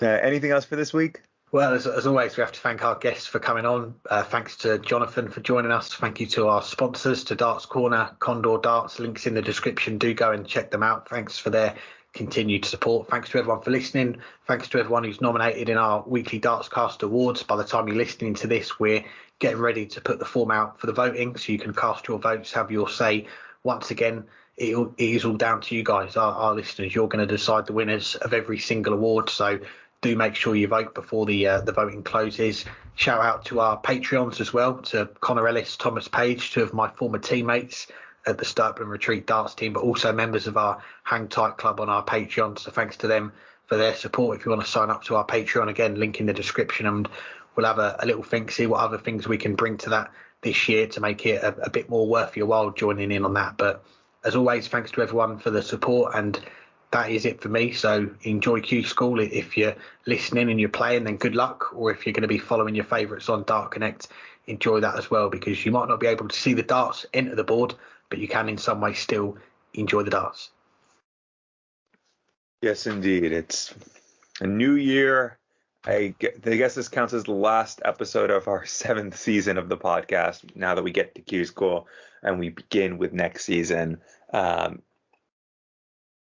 Anything else for this week? Well, as always, we have to thank our guests for coming on. Thanks to Jonathan for joining us. Thank you to our sponsors, to Darts Corner, Condor Darts. Links in the description. Do go and check them out. Thanks for their continued support. Thanks to everyone for listening. Thanks to everyone who's nominated in our weekly Dartscast awards. By the time you're listening to this, we're getting ready to put the form out for the voting, so you can cast your votes, have your say. Once again, it is all down to you guys, our listeners. You're going to decide the winners of every single award, so do make sure you vote before the voting closes. Shout out to our Patreons as well, to Connor Ellis, Thomas Page, two of my former teammates at the Sturtland Retreat darts team, but also members of our Hang Tight Club on our Patreon. So thanks to them for their support. If you want to sign up to our Patreon, again, link in the description, and we'll have a little think, see what other things we can bring to that this year to make it a bit more worth your while joining in on that. But as always, thanks to everyone for the support, and that is it for me. So enjoy Q School. If you're listening and you're playing, then good luck. Or if you're going to be following your favourites on Dart Connect, enjoy that as well, because you might not be able to see the darts enter the board, but you can in some way still enjoy the darts. Yes, indeed. It's a new year. I guess this counts as the last episode of our 7th season of the podcast, now that we get to Q School and we begin with next season.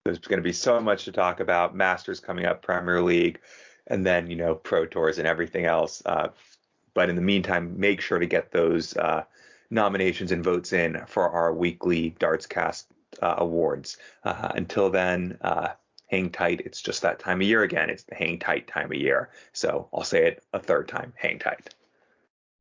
There's going to be so much to talk about. Masters coming up, Premier League, and then, Pro Tours and everything else. But in the meantime, make sure to get those nominations and votes in for our weekly Dartscast awards. Until then, hang tight. It's just that time of year again. It's the hang tight time of year. So I'll say it a third time. Hang tight.